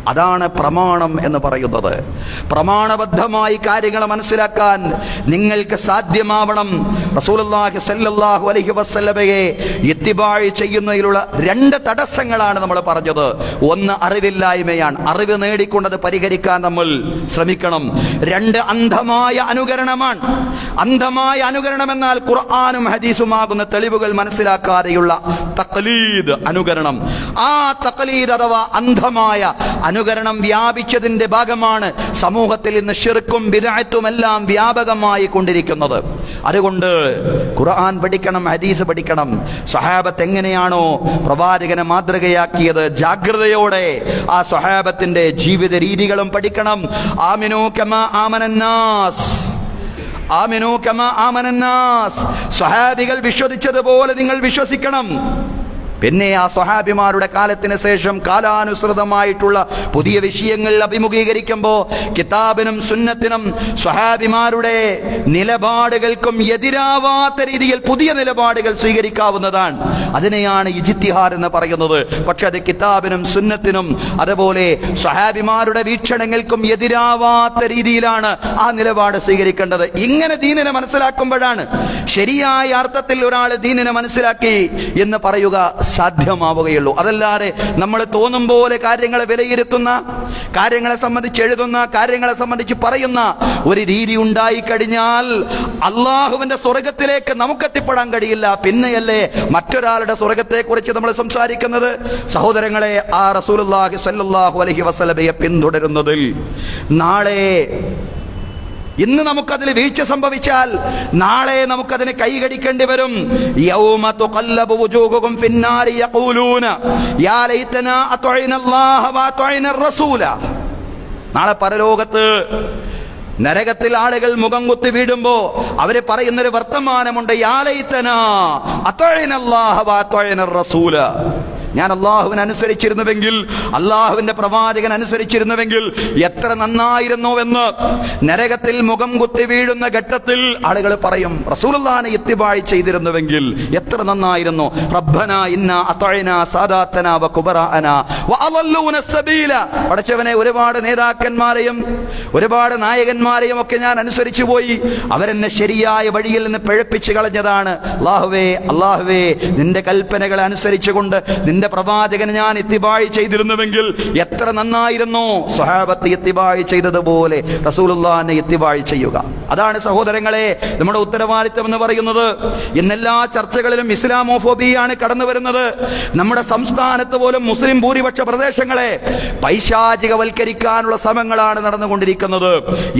അതാണ് പ്രമാണം എന്ന് പറയുന്നത്. പ്രമാണബദ്ധമായി കാര്യങ്ങൾ മനസ്സിലാക്കാൻ നിങ്ങൾക്ക് സാധ്യമാവണം. റസൂലുള്ളാഹി സ്വല്ലല്ലാഹു അലൈഹി വസല്ലമയെ ഇത്തിബാഅ് ചെയ്യുന്നതിലുള്ള രണ്ട് തടസ്സങ്ങളാണ് നമ്മൾ പറഞ്ഞത്. ഒന്ന് അറിവില്ലായ്മയാണ്, അറിവ് നേടിക്കൊണ്ടത് പരിഹരിക്കാൻ നമ്മൾ ശ്രമിക്കണം. രണ്ട് അന്ധമായ അനുകരണമാണ്. അന്ധമായ അനുകരണം എന്നാൽ ഖുർആനും ഹദീസുമാകുന്ന തെളിവുകൾ മനസ്സിലാക്കാതെയുള്ള തഖ്ലീദ് അനുകരണം. ആ തഖ്ലീദ് അഥവാ അന്ധമായ അനുകരണം വ്യാപിച്ചതിന്റെ ഭാഗമാണ് സമൂഹത്തിൽ ഇന്ന് ശിർക്കും ബിദ്അത്തും എല്ലാം വ്യാപകമായി കൊണ്ടിരിക്കുന്നത്. അതുകൊണ്ട് ഖുർആൻ പഠിക്കണം, ഹദീസ് പഠിക്കണം. സ്വഹാബത്ത് എങ്ങനെയാണോ പ്രവാചകനെ മാതൃകയാക്കിയത്, ജാഗ്രതയോടെ ആ സ്വഹാബത്തിന്റെ ജീവിത രീതികളും പഠിക്കണം. ആമിനൂ കമാ ആമനന്നാസ്, ആമിനൂ കമാ ആമനന്നാസ്, സ്വഹാബികൾ വിശ്വസിച്ചതുപോലെ നിങ്ങൾ വിശ്വസിക്കണം. പിന്നെ ആ സ്വഹാബിമാരുടെ കാലത്തിന് ശേഷം കാലാനുസൃതമായിട്ടുള്ള പുതിയ വിഷയങ്ങൾ അഭിമുഖീകരിക്കുമ്പോൾ കിതാബിനും സുന്നത്തിനും സ്വഹാബിമാരുടെ നിലപാടുകൾക്കും എതിരാവാത്ത രീതിയിൽ പുതിയ നിലപാടുകൾ സ്വീകരിക്കാവുന്നതാണ്. അതിനെയാണ് ഇജ്തിഹാദ് എന്ന് പറയുന്നത്. പക്ഷെ അത് കിതാബിനും സുന്നത്തിനും അതുപോലെ സ്വഹാബിമാരുടെ വീക്ഷണങ്ങൾക്കും എതിരാവാത്ത രീതിയിലാണ് ആ നിലപാട് സ്വീകരിക്കേണ്ടത്. ഇങ്ങനെ ദീനിനെ മനസ്സിലാക്കുമ്പോഴാണ് ശരിയായ അർത്ഥത്തിൽ ഒരാൾ ദീനിനെ മനസ്സിലാക്കി എന്ന് പറയുക സാധ്യമാവുകയുള്ളൂ. അതല്ലാതെ നമ്മൾ തോന്നും പോലെ കാര്യങ്ങളെ വിലയിരുത്തുന്ന, കാര്യങ്ങളെ സംബന്ധിച്ച് എഴുതുന്ന, കാര്യങ്ങളെ സംബന്ധിച്ച് പറയുന്ന ഒരു രീതി ഉണ്ടായി കഴിഞ്ഞാൽ അള്ളാഹുവിന്റെ സ്വർഗത്തിലേക്ക് നമുക്കെത്തിപ്പെടാൻ കഴിയില്ല. പിന്നെയല്ലേ മറ്റൊരാളുടെ സ്വർഗത്തെ കുറിച്ച് നമ്മൾ സംസാരിക്കുന്നത്. സഹോദരങ്ങളെ, ആ റസൂലുള്ളാഹി സ്വല്ലല്ലാഹു അലൈഹി വസല്ലമയെ പിന്തുടരുന്നതിൽ നാളെ, ഇന്ന് നമുക്കതിൽ വീഴ്ച സംഭവിച്ചാൽ നാളെ നമുക്കതിന് കൈകടിക്കേണ്ടി വരും. യൗമ തുഖല്ലബു വുജൂഹുഹും ഫിന്നാരി യഖൂലൂന യാ ലൈതനാ അത്വഇന അല്ലാഹ വ അത്വഇന റസൂല. നാളെ പരലോകത്ത് നരകത്തിൽ ആളുകൾ മുഖം കുത്തി വീടുമ്പോ അവര് പറയുന്നൊരു വർത്തമാനമുണ്ട്, യാ ലൈതനാ അത്വഇന അല്ലാഹ വ അത്വഇന റസൂല. ഞാൻ അള്ളാഹുവിനെ അനുസരിച്ചിരുന്നുവെങ്കിൽ, അള്ളാഹുവിന്റെ പ്രവാചകൻ അനുസരിച്ചിരുന്നുവെങ്കിൽ എത്ര നന്നായിരുന്നുവെന്ന് നരകത്തിൽ മുഖം കുത്തി വീഴുന്ന ഘട്ടത്തിൽ ആളുകൾ പറയും, റസൂലുള്ളാഹിനെ ഇത്തിബാഴ് ചെയ്തിരുന്നുവെങ്കിൽ എത്ര നന്നായിരുന്നു. റബ്ബനാ ഇന്നാ അതഅനാ സാദാതനാ വ കുബറാഅനാ വ അളല്ലൂന സബീല. പടച്ചവനെ, ഒരുപാട് നേതാക്കന്മാരെയും ഒരുപാട് നായകന്മാരെയും ഒക്കെ ഞാൻ അനുസരിച്ചു പോയി, അവരെന്നെ ശരിയായ വഴിയിൽ നിന്ന് പിഴപ്പിച്ചു കളഞ്ഞതാണ്. അല്ലാഹുവേ, നിന്റെ കൽപ്പനകളെ അനുസരിച്ചുകൊണ്ട് നിന്റെ പ്രവാചകനെ ഞാൻ ഇത്തിബാഴ് ചെയ്തിരുന്നുവെങ്കിൽ എത്ര നന്നായിരുന്നു. സ്വഹാബത്ത് ഇത്തിബാഴ് ചെയ്തതുപോലെ റസൂലുള്ളാഹിനെ ഇത്തിബാഴ് ചെയ്യുക. അതാണ് സഹോദരങ്ങളെ നമ്മുടെ ഉത്തരവാദിത്വം എന്ന് പറയുന്നത്. ഇന്നെല്ലാ ചർച്ചകളിലും ഇസ്ലാമോഫോബിയാണ് കടന്നു വരുന്നത്. നമ്മുടെ സംസ്ഥാനത്ത് പോലും മുസ്ലിം ഭൂരിപക്ഷ പ്രദേശങ്ങളെ പൈശാചികവൽക്കരിക്കാനുള്ള ശ്രമങ്ങളാണ് നടന്നുകൊണ്ടിരിക്കുന്നത്.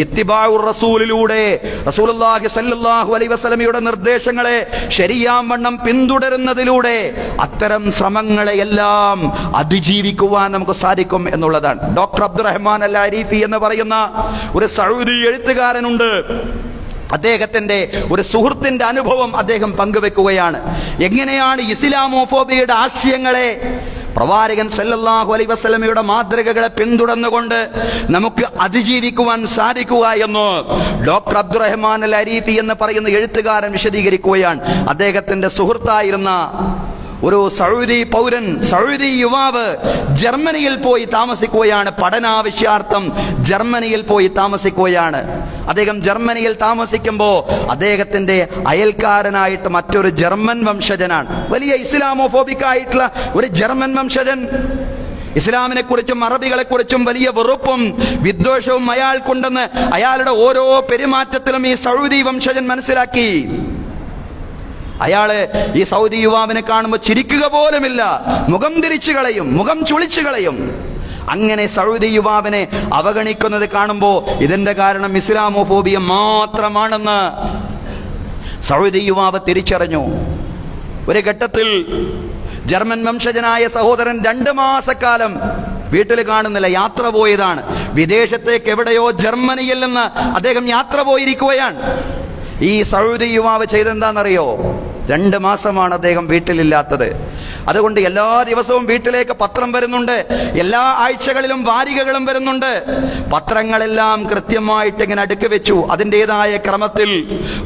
ഇത്തിബാഉർ റസൂലിലൂടെ റസൂലുള്ളാഹി സ്വല്ലല്ലാഹു അലൈഹി വസല്ലമയുടെ നിർദ്ദേശങ്ങളെ ശരിയാവണ്ണം പിന്തുടരുന്നതിലൂടെ അത്തരം ശ്രമങ്ങളെ എല്ലാം അതിജീവിക്കുവാൻ നമുക്ക് സാധിക്കും എന്നുള്ളതാണ്. ഡോക്ടർ അബ്ദുറഹ്മാൻ അൽ അരീഫി എന്ന് പറയുന്ന ഒരു സൗദി എഴുത്തുകാരനുണ്ട്. അദ്ദേഹത്തിന്റെ ഒരു സുഹൃത്തിന്റെ അനുഭവം അദ്ദേഹം പങ്കുവെക്കുകയാണ്. എങ്ങനെയാണ് ഇസ്ലാമോഫോബിയയുടെ ആശയങ്ങളെ, പ്രവാചകൻ സല്ലല്ലാഹു അലൈഹി വസല്ലമയുടെ മാതൃകകളെ പിന്തുടർന്നുകൊണ്ട് നമുക്ക് അതിജീവിക്കുവാൻ സാധിക്കുക എന്ന് ഡോക്ടർ അബ്ദുറഹ്മാൻ അൽ അരീഫി എന്ന് പറയുന്ന എഴുത്തുകാരൻ വിശദീകരിക്കുകയാണ്. അദ്ദേഹത്തിന്റെ സുഹൃത്തായിരുന്ന ഒരു സൗദി പൗരൻ, സൗദി യുവാവ് ജർമ്മനിയിൽ പോയി താമസിക്കുകയാണ്. പഠനാവശ്യാർത്ഥം ജർമ്മനിയിൽ പോയി താമസിക്കുകയാണ്. അദ്ദേഹം ജർമ്മനിയിൽ താമസിക്കുമ്പോൾ അദ്ദേഹത്തിന്റെ അയൽക്കാരനായിട്ട് മറ്റൊരു ജർമ്മൻ വംശജനാണ്. വലിയ ഇസ്ലാമോഫോബിക് ആയിട്ടുള്ള ഒരു ജർമ്മൻ വംശജൻ. ഇസ്ലാമിനെ കുറിച്ചും അറബികളെ കുറിച്ചും വലിയ വെറുപ്പും വിദ്വേഷവും അയാൾക്കുണ്ടെന്ന് അയാളുടെ ഓരോ പെരുമാറ്റത്തിലും ഈ സൗദി വംശജൻ മനസ്സിലാക്കി. അയാള് ഈ സൗദി യുവാവിനെ കാണുമ്പോൾ ചിരിക്കുക പോലുമില്ല, മുഖം തിരിച്ചു കളയും, മുഖം ചുളിച്ചു കളയും. അങ്ങനെ സൗദി യുവാവിനെ അവഗണിക്കുന്നത് കാണുമ്പോൾ ഇതിന്റെ കാരണം ഇസ്ലാമോഫോബിയ മാത്രമാണെന്ന് സൗദി യുവാവ് തിരിച്ചറിഞ്ഞു. ഒരു ഘട്ടത്തിൽ ജർമ്മൻ വംശജനായ സഹോദരൻ 2 മാസക്കാലം വീട്ടിൽ കാണുന്നില്ല, യാത്ര പോയതാണ്. വിദേശത്തേക്ക് എവിടെയോ ജർമ്മനിയിൽ നിന്ന് അദ്ദേഹം യാത്ര പോയിരിക്കുകയാണ്. ഈ സൗദി യുവാവ് ചെയ്തെന്താണെന്നറിയോ? 2 മാസമാണ് അദ്ദേഹം വീട്ടിലില്ലാത്തത്. അതുകൊണ്ട് എല്ലാ ദിവസവും വീട്ടിലേക്ക് പത്രം വരുന്നുണ്ട്, എല്ലാ ആഴ്ചകളിലും വാരികകളും വരുന്നുണ്ട്. പത്രങ്ങളെല്ലാം കൃത്യമായിട്ട് ഇങ്ങനെ അടുക്കി വെച്ചു, അതിൻ്റെതായ ക്രമത്തിൽ.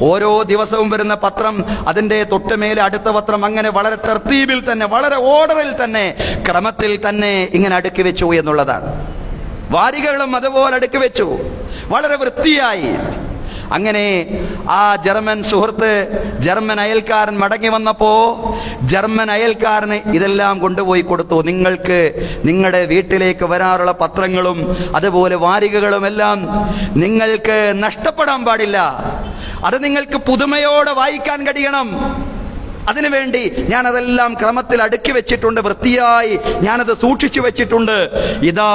ഓരോ ദിവസവും വരുന്ന പത്രം, അതിൻ്റെ തൊട്ടുമേലെ അടുത്ത പത്രം, അങ്ങനെ വളരെ തർത്തീബിൽ തന്നെ, വളരെ ഓർഡറിൽ തന്നെ, ക്രമത്തിൽ തന്നെ ഇങ്ങനെ അടുക്കി വെച്ചു എന്നുള്ളതാണ്. വാരികകളും അതുപോലെ അടുക്കി വെച്ചു, വളരെ വൃത്തിയായി. അങ്ങനെ ആ ജർമ്മൻ സുഹൃത്ത്, ജർമ്മൻ അയൽക്കാരൻ മടങ്ങി വന്നപ്പോ ജർമ്മൻ അയൽക്കാരന് ഇതെല്ലാം കൊണ്ടുപോയി കൊടുത്തു. നിങ്ങൾക്ക് നിങ്ങളുടെ വീട്ടിലേക്ക് വരാറുള്ള പത്രങ്ങളും അതുപോലെ വാരികകളും എല്ലാം നിങ്ങൾക്ക് നഷ്ടപ്പെടാൻ പാടില്ല. അത് നിങ്ങൾക്ക് പുതുമയോടെ വായിക്കാൻ കഴിയണം. അതിനുവേണ്ടി ഞാനതെല്ലാം ക്രമത്തിൽ അടുക്കി വെച്ചിട്ടുണ്ട്, വൃത്തിയായി ഞാനത് സൂക്ഷിച്ചു വെച്ചിട്ടുണ്ട്. ഇതാ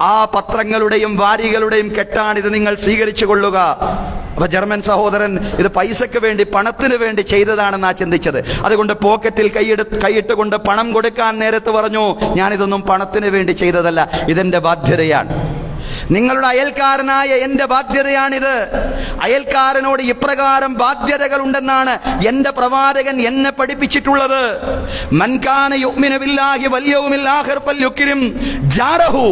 ആ പത്രങ്ങളുടെയും വാരികളുടെയും കെട്ടാണിത്, നിങ്ങൾ സ്വീകരിച്ചു കൊള്ളുക. അപ്പൊ ജർമ്മൻ സഹോദരൻ ഇത് പൈസക്ക് വേണ്ടി, പണത്തിന് വേണ്ടി ചെയ്തതാണെന്നാ ചിന്തിച്ചത്. അതുകൊണ്ട് പോക്കറ്റിൽ കൈയിട്ടുകൊണ്ട് പണം കൊടുക്കാൻ നേരത്ത് പറഞ്ഞു, ഞാനിതൊന്നും പണത്തിന് വേണ്ടി ചെയ്തതല്ല, ഇതെന്റെ ബാധ്യതയാണ്, നിങ്ങളുടെ അയൽക്കാരനായ എന്റെ ബാധ്യതയാണിത്. അയൽക്കാരനോട് ഇപ്രകാരം ബാധ്യതകൾ ഉണ്ടെന്നാണ് എന്റെ പ്രവാചകൻ എന്നെ പഠിപ്പിച്ചിട്ടുള്ളത്. മൻ കാന യുഅ്മിനു ബില്ലാഹി വൽ യൗമിൽ ആഖിർ ഫൽയുക്രിം ജാറഹു.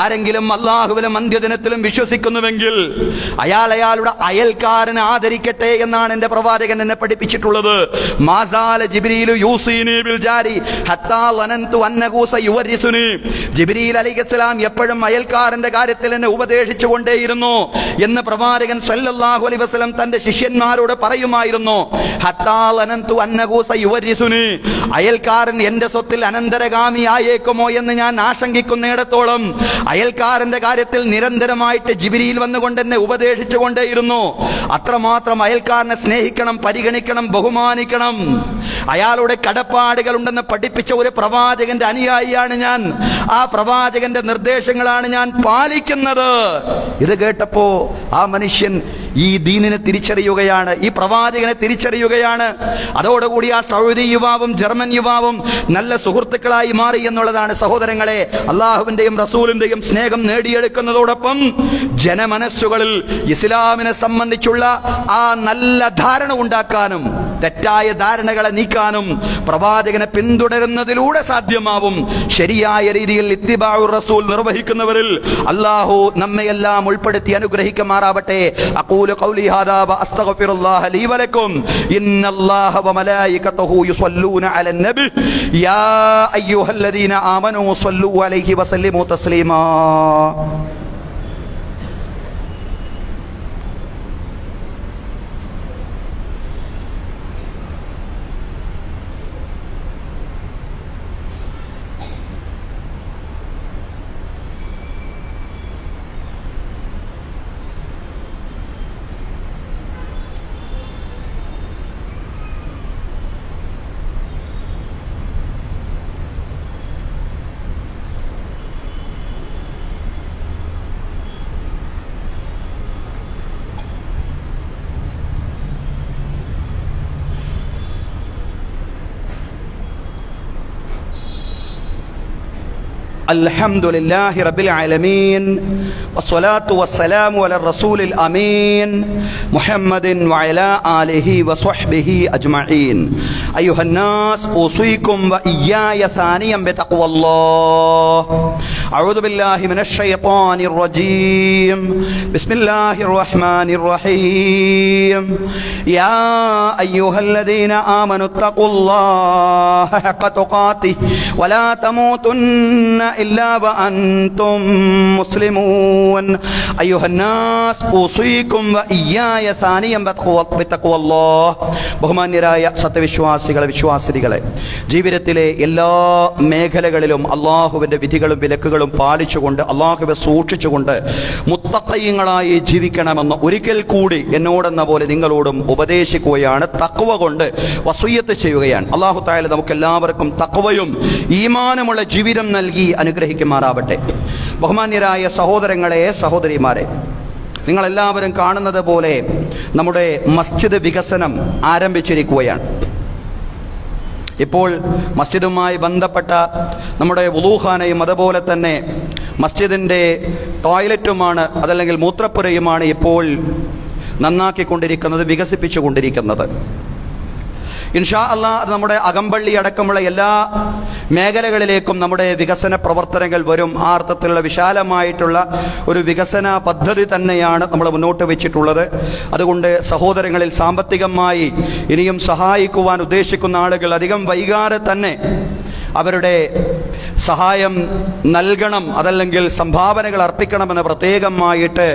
ആരെങ്കിലും അല്ലാഹുവിലും അന്ത്യദിനത്തിലും വിശ്വസിക്കുന്നുവെങ്കിൽ അയാൾ അയാളുടെ അയൽക്കാരനെ ആദരിക്കട്ടെ എന്നാണ് എന്റെ പ്രവാചകൻ എന്നെ പഠിപ്പിച്ചിട്ടുള്ളത്. മാസാല ജിബ്രീലു യൂസീനി ബിൽ ജാരി ഹത്താ വനന്തു അന്നഹു സയുവരിസുനി. ജിബ്രീൽ അലൈഹിസ്സലാം എപ്പോഴും അയൽക്കാരന്റെ കാര്യത്തിൽ എന്നെ ഉപദേശിച്ചു കൊണ്ടേയിരുന്നു എന്ന് പ്രവാചകൻ സല്ലല്ലാഹു അലൈഹി വസല്ലം തന്റെ ശിഷ്യന്മാരോട് പറയുമായിരുന്നു. ഹത്താ വനന്തു അന്നഹു സയുവരിസുനി. അയൽക്കാരൻ എന്റെ സ്വത്തിൽ അനന്തരഗാമി ആയേക്കുമോ എന്ന് ഞാൻ ആശങ്കിക്കുന്നിടത്തോളം അയൽക്കാരന്റെ കാര്യത്തിൽ നിരന്തരമായിട്ട് ജിബ്രീൽ വന്നുകൊണ്ട് എന്നെ ഉപദേശിച്ചു കൊണ്ടേയിരുന്നു. അത്രമാത്രം അയൽക്കാരനെ സ്നേഹിക്കണം, പരിഗണിക്കണം, ബഹുമാനിക്കണം. അയാളുടെ കടപ്പാടുകൾ ഉണ്ടെന്ന് പഠിപ്പിച്ച ഒരു പ്രവാചകന്റെ അനുയായിയാണ് ഞാൻ. ആ പ്രവാചകന്റെ നിർദ്ദേശങ്ങളാണ് ഞാൻ പാലിക്കുന്നത്. ഇത് കേട്ടപ്പോ ആ മനുഷ്യൻ ഈ ദീനിനെ തിരിച്ചറിയുകയാണ്, ഈ പ്രവാചകനെ തിരിച്ചറിയുകയാണ്. അതോടുകൂടി ആ സൗദി യുവാവും ജർമ്മൻ യുവാവും നല്ല സുഹൃത്തുക്കളായി മാറി എന്നുള്ളതാണ്. സഹോദരങ്ങളെ, അള്ളാഹുവിന്റെയും റസൂലിന്റെയും സ്നേഹം നേടിയെടുക്കുന്നതോടൊപ്പം ജനമനസ്സുകളിൽ ഇസ്ലാമിനെ സംബന്ധിച്ചുള്ള ആ നല്ല ധാരണ ഉണ്ടാക്കാനും തെറ്റായ ധാരണകളെ നീക്കാനും പ്രവാചകനെ പിന്തുടരുന്നതിലൂടെ സാധ്യമാവും. ശരിയായ രീതിയിൽ ഇത്തിബാഉർ റസൂൽ നിർവഹിക്കുന്നവരിൽ അല്ലാഹു നമ്മയെല്ലാം ഉൾപ്പെടുത്തി അനുഗ്രഹിക്കുമാറാവട്ടെ. അഖൂലു ഖൗലി ഹാദാ വഅസ്തഗ്ഫിറുല്ലാഹ ലീ വലക്കും. ഇന്നല്ലാഹ വമലായികതഹു യുസല്ലൂന അലൻ നബി യാ അയ്യുഹല്ലദീന ആമനൂ സ്വല്ലൂ അലൈഹി വസല്ലിമൂ തസ്ലീമാ. الحمد لله رب العالمين والصلاة والسلام على الرسول الأمين محمد وعلى آله وصحبه أجمعين. أيها الناس أوصيكم وإياي ثانيا بتقوى الله. أعوذ بالله من الشيطان الرجيم. بسم الله الرحمن الرحيم. يا أيها الذين آمنوا اتقوا الله حق تقاته ولا تموتن إلا وأنتم مسلمون. أيها الناس أوصيكم وإياي ثانيا بتقوى الله. ബഹുമാന്യരായ സത്യവിശ്വാസികളെ, വിശ്വാസിനികളെ, ജീവിതത്തിലെ എല്ലാ മേഖലകളിലും അള്ളാഹുവിന്റെ വിധികളും വിലക്കുകളും പാലിച്ചുകൊണ്ട് അള്ളാഹുവെ സൂക്ഷിച്ചുകൊണ്ട് മുത്തഖീങ്ങളായി ജീവിക്കണമെന്ന് ഒരിക്കൽ കൂടി എന്നോടെന്ന പോലെ നിങ്ങളോടും ഉപദേശിക്കുകയാണ്. തഖ്വ കൊണ്ട് വസിയ്യത്ത് ചെയ്യുകയാണ്. അള്ളാഹു തആല നമുക്ക് എല്ലാവർക്കും തഖ്വയും ഈമാനുമുള്ള ജീവിതം നൽകി അനുഗ്രഹിക്കുമാറാവട്ടെ. ബഹുമാന്യരായ സഹോദരങ്ങളെ, സഹോദരിമാരെ, നിങ്ങളെല്ലാവരും കാണുന്നത് പോലെ നമ്മുടെ മസ്ജിദ് വികസനം ആരംഭിച്ചിരിക്കുകയാണ്. ഇപ്പോൾ മസ്ജിദുമായി ബന്ധപ്പെട്ട നമ്മുടെ വുളൂഖാനയും അതുപോലെ തന്നെ മസ്ജിദിൻ്റെ ടോയ്ലറ്റുമാണ്, അതല്ലെങ്കിൽ മൂത്രപ്പുരയുമാണ് ഇപ്പോൾ നന്നാക്കിക്കൊണ്ടിരിക്കുന്നത്, വികസിപ്പിച്ചുകൊണ്ടിരിക്കുന്നത്. ഇൻഷാ അല്ലാഹ് നമ്മുടെ അകമ്പള്ളി അടക്കമുള്ള എല്ലാ മേഖലകളിലേക്കും നമ്മുടെ വികസന പ്രവർത്തനങ്ങൾ വരും. ആ അർത്ഥത്തിലുള്ള വിശാലമായിട്ടുള്ള ഒരു വികസന പദ്ധതി തന്നെയാണ് നമ്മൾ മുന്നോട്ട് വെച്ചിട്ടുള്ളത്. അതുകൊണ്ട് സഹോദരങ്ങളിൽ സാമ്പത്തികമായി ഇനിയും സഹായിക്കുവാൻ ഉദ്ദേശിക്കുന്ന ആളുകൾ അധികം വൈകാതെ തന്നെ അവരുടെ സഹായം നൽകണം, അതല്ലെങ്കിൽ സംഭാവനകൾ അർപ്പിക്കണമെന്ന് പ്രത്യേകമായിട്ട്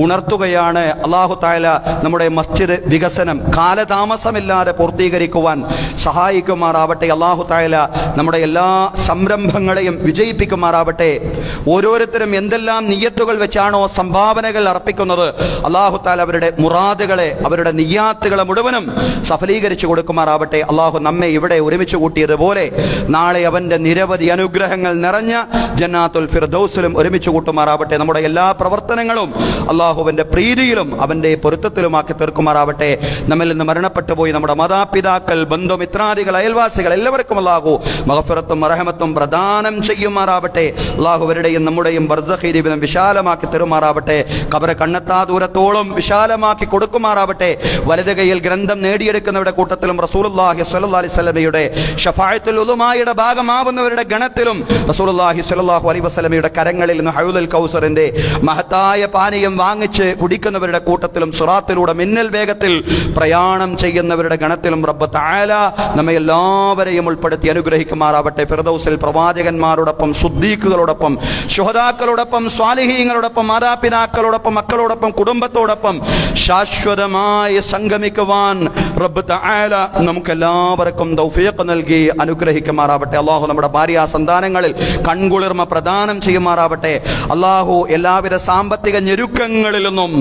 ഉണർത്തുകയാണ്. അല്ലാഹു തആല നമ്മുടെ മസ്ജിദ് വികസനം കാലതാമസമില്ലാതെ പൂർത്തീകരിക്കുവാൻ സഹായിക്കുമാറാവട്ടെ. അല്ലാഹു തആല നമ്മുടെ എല്ലാ സംരംഭങ്ങളെയും വിജയിപ്പിക്കുമാറാവട്ടെ. ഓരോരുത്തരും എന്തെല്ലാം നിയ്യത്തുകൾ വെച്ചാണോ സംഭാവനകൾ അർപ്പിക്കുന്നത്, അല്ലാഹു തആല അവരുടെ മുറാദുകളെ, അവരുടെ നിയ്യാത്തുകളെ മുഴുവനും സഫലീകരിച്ചു കൊടുക്കുമാറാവട്ടെ. അല്ലാഹു നമ്മെ ഇവിടെ ഒരുമിച്ച് കൂട്ടിയതുപോലെ നാളെ അവന്റെ നിരവധി അനുഗ്രഹങ്ങൾ നിറഞ്ഞ ജന്നാത്തുൽ ഫിർദൗസിലും ഒരുമിച്ച് കൂട്ടുമാറാവട്ടെ. നമ്മുടെ എല്ലാ പ്രവർത്തനങ്ങളും അള്ളാഹുവിന്റെ പ്രീതിയിലും അവന്റെ പൊരുത്തത്തിലുമാക്കി തീർക്കുമാറാവട്ടെ. നമ്മിൽ നിന്ന് മരണപ്പെട്ടു പോയി നമ്മുടെ മാതാപിതാക്കൾ, ബന്ധുമിത്രാദികൾ, അയൽവാസികൾ എല്ലാവർക്കും അള്ളാഹു മഗ്ഫിറത്തും റഹ്മത്തും പ്രദാനം ചെയ്യുമാറാവട്ടെ. അള്ളാഹുവരുടെയും നമ്മുടെയും ബർസഖി ജീവിതം വിശാലമാക്കി തരുമാറാവട്ടെ. ഖബർ കണ്ണെത്താ ദൂരത്തോളം വിശാലമാക്കി കൊടുക്കുമാറാവട്ടെ. വലത് കൈയിൽ ഗ്രന്ഥം നേടിയെടുക്കുന്നവരുടെ കൂട്ടത്തിലും റസൂലുള്ളാഹി സ്വല്ലല്ലാഹി അലൈഹി വസല്ലമയുടെ ശഫാഅത്തുൽ ഉലമായുടെ ഭാഗമാവുന്നവരുടെ ഗണത്തിലും റസൂലുള്ളാഹി സ്വല്ലല്ലാഹു അലൈഹി വസല്ലമയുടെ കരങ്ങളിൽ നിന്ന് ഹൗലുൽ കൗസറിന്റെ മഹത്തായ പാനീയം വാങ്ങിച്ച് കുടിക്കുന്നവരുടെ കൂട്ടത്തിലും സിറാത്തിലൂടെ മിന്നൽ വേഗത്തിൽ പ്രയാണം ചെയ്യുന്നവരുടെ ഗണത്തിലും റബ്ബ് തആല നമ്മെ എല്ലാവരെയും ഉൾപ്പെടുത്തി അനുഗ്രഹിക്കുമാറാവട്ടെ. ഫിർദൗസിൽ പ്രവാചകന്മാരോടൊപ്പം, സുദ്ദീഖുകളോടൊപ്പം, ശുഹദാക്കളോടൊപ്പം, സ്വാലിഹീങ്ങളോടൊപ്പം, മാതാപിതാക്കളോടൊപ്പം, മക്കളോടൊപ്പം, കുടുംബത്തോടൊപ്പം ശാശ്വതമായി സംഗമിക്കുവാൻ റബ്ബ് തആല നമുക്കെല്ലാവർക്കും തൗഫീഖ് നൽകി അനുഗ്രഹിക്കുമാറാവട്ടെ. അള്ളാഹു നമ്മുടെ ഭാര്യ സന്താനങ്ങളിൽ കൺകുളിർമ പ്രദാനം ചെയ്യുമാറാവട്ടെ. അള്ളാഹു എല്ലാവിധ സാമ്പത്തിക ഞെരുക്കങ്ങളിൽ നിന്നും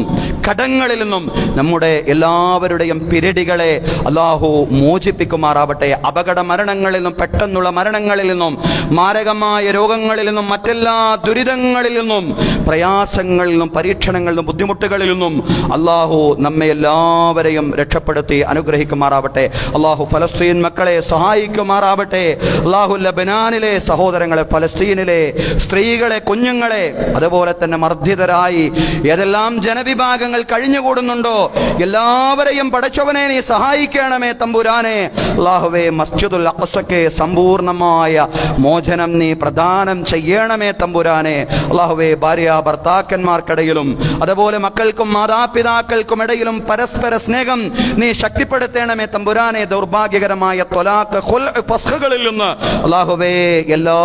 കടങ്ങളിൽ നിന്നും നമ്മുടെ എല്ലാവരുടെയും പിരടികളെ അള്ളാഹു മോചിപ്പിക്കുമാറാവട്ടെ. അപകട മരണങ്ങളിൽ നിന്നും, പെട്ടെന്നുള്ള മരണങ്ങളിൽ നിന്നും, മാരകമായ രോഗങ്ങളിൽ നിന്നും, മറ്റെല്ലാ ദുരിതങ്ങളിൽ നിന്നും, പ്രയാസങ്ങളിൽ നിന്നും, പരീക്ഷണങ്ങളിൽ നിന്നും, ബുദ്ധിമുട്ടുകളിൽ നിന്നും അള്ളാഹു നമ്മെ എല്ലാവരെയും രക്ഷപ്പെടുത്തി അനുഗ്രഹിക്കുമാറാവട്ടെ. അള്ളാഹു ഫലസ്തീൻ മക്കളെ സഹായിക്കുമാറാവട്ടെ. അള്ളാഹു ലബനാനിലെ സഹോദരങ്ങളെ, ഫലസ്തീനിലെ സ്ത്രീകളെ, കുഞ്ഞുങ്ങളെ, അതുപോലെ തന്നെ മർദ്ദിതരായി ഏതെല്ലാം ജനവിഭാഗങ്ങൾ കഴിഞ്ഞുകൂടുന്നുണ്ടോ എല്ലാവരെയും പടച്ചവനെ നീ സഹായിക്കണമേ തമ്പുരാനെ. അള്ളാഹുവേ, മസ്ജിദുൽ അഖ്സയ്ക്ക് സമ്പൂർണമായ മോചനം നീ പ്രദാനം ചെയ്യണമേ തമ്പുരാനെ. അള്ളാഹുവേ, ഭാര്യ ഭർത്താക്കന്മാർക്കിടയിലും അതുപോലെ മക്കൾക്കും മാതാപിതാക്കൾക്കും ഇടയിലും പരസ്പര സ്നേഹം നീ ശക്തിപ്പെടുത്തണമേ തമ്പുരാനെ. ദൗർഭാഗ്യകരമായ ത്വലാഖ്, ഖുൽഉ, ഫസ്ഖുകളിൽ നിന്ന് അള്ളാഹുവേ എല്ലാ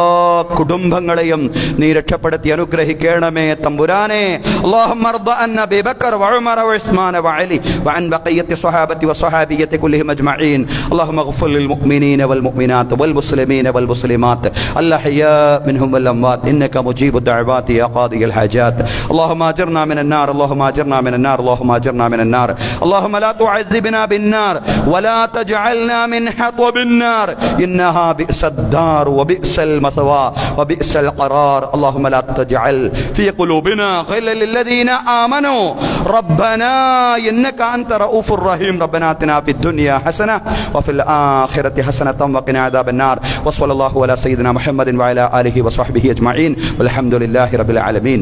കുടുംബങ്ങളെയും നീ രക്ഷപ്പെടുത്തി അനുഗ്രഹിക്കണമേ തമ്പുരാനെ. اللهم ارض عن ابي بكر وعمر وعثمان وعلي وعن بقيه الصحابه والصحابيه كلهم اجمعين. اللهم اغفر للمؤمنين والمؤمنات والمسلمين والمسلمات الاحياء منهم والاموات انك مجيب الدعوات يا قاضي الحاجات. اللهم اجرنا من النار، اللهم اجرنا من النار، اللهم اجرنا من النار. اللهم لا تعذبنا بالنار ولا تجعلنا من حطب النار انها بئس الدار وبئس المثوى وبئس القرار. اللهم لا تجعل في قلوبنا غلا للذين آمنوا ربنا إنك أنت رؤوف رحيم. ربنا آتنا في الدنيا حسنة وفي الآخرة حسنة وقنا عذاب النار. وصلى الله على سيدنا محمد وعلى آله وصحبه أجمعين والحمد لله رب العالمين.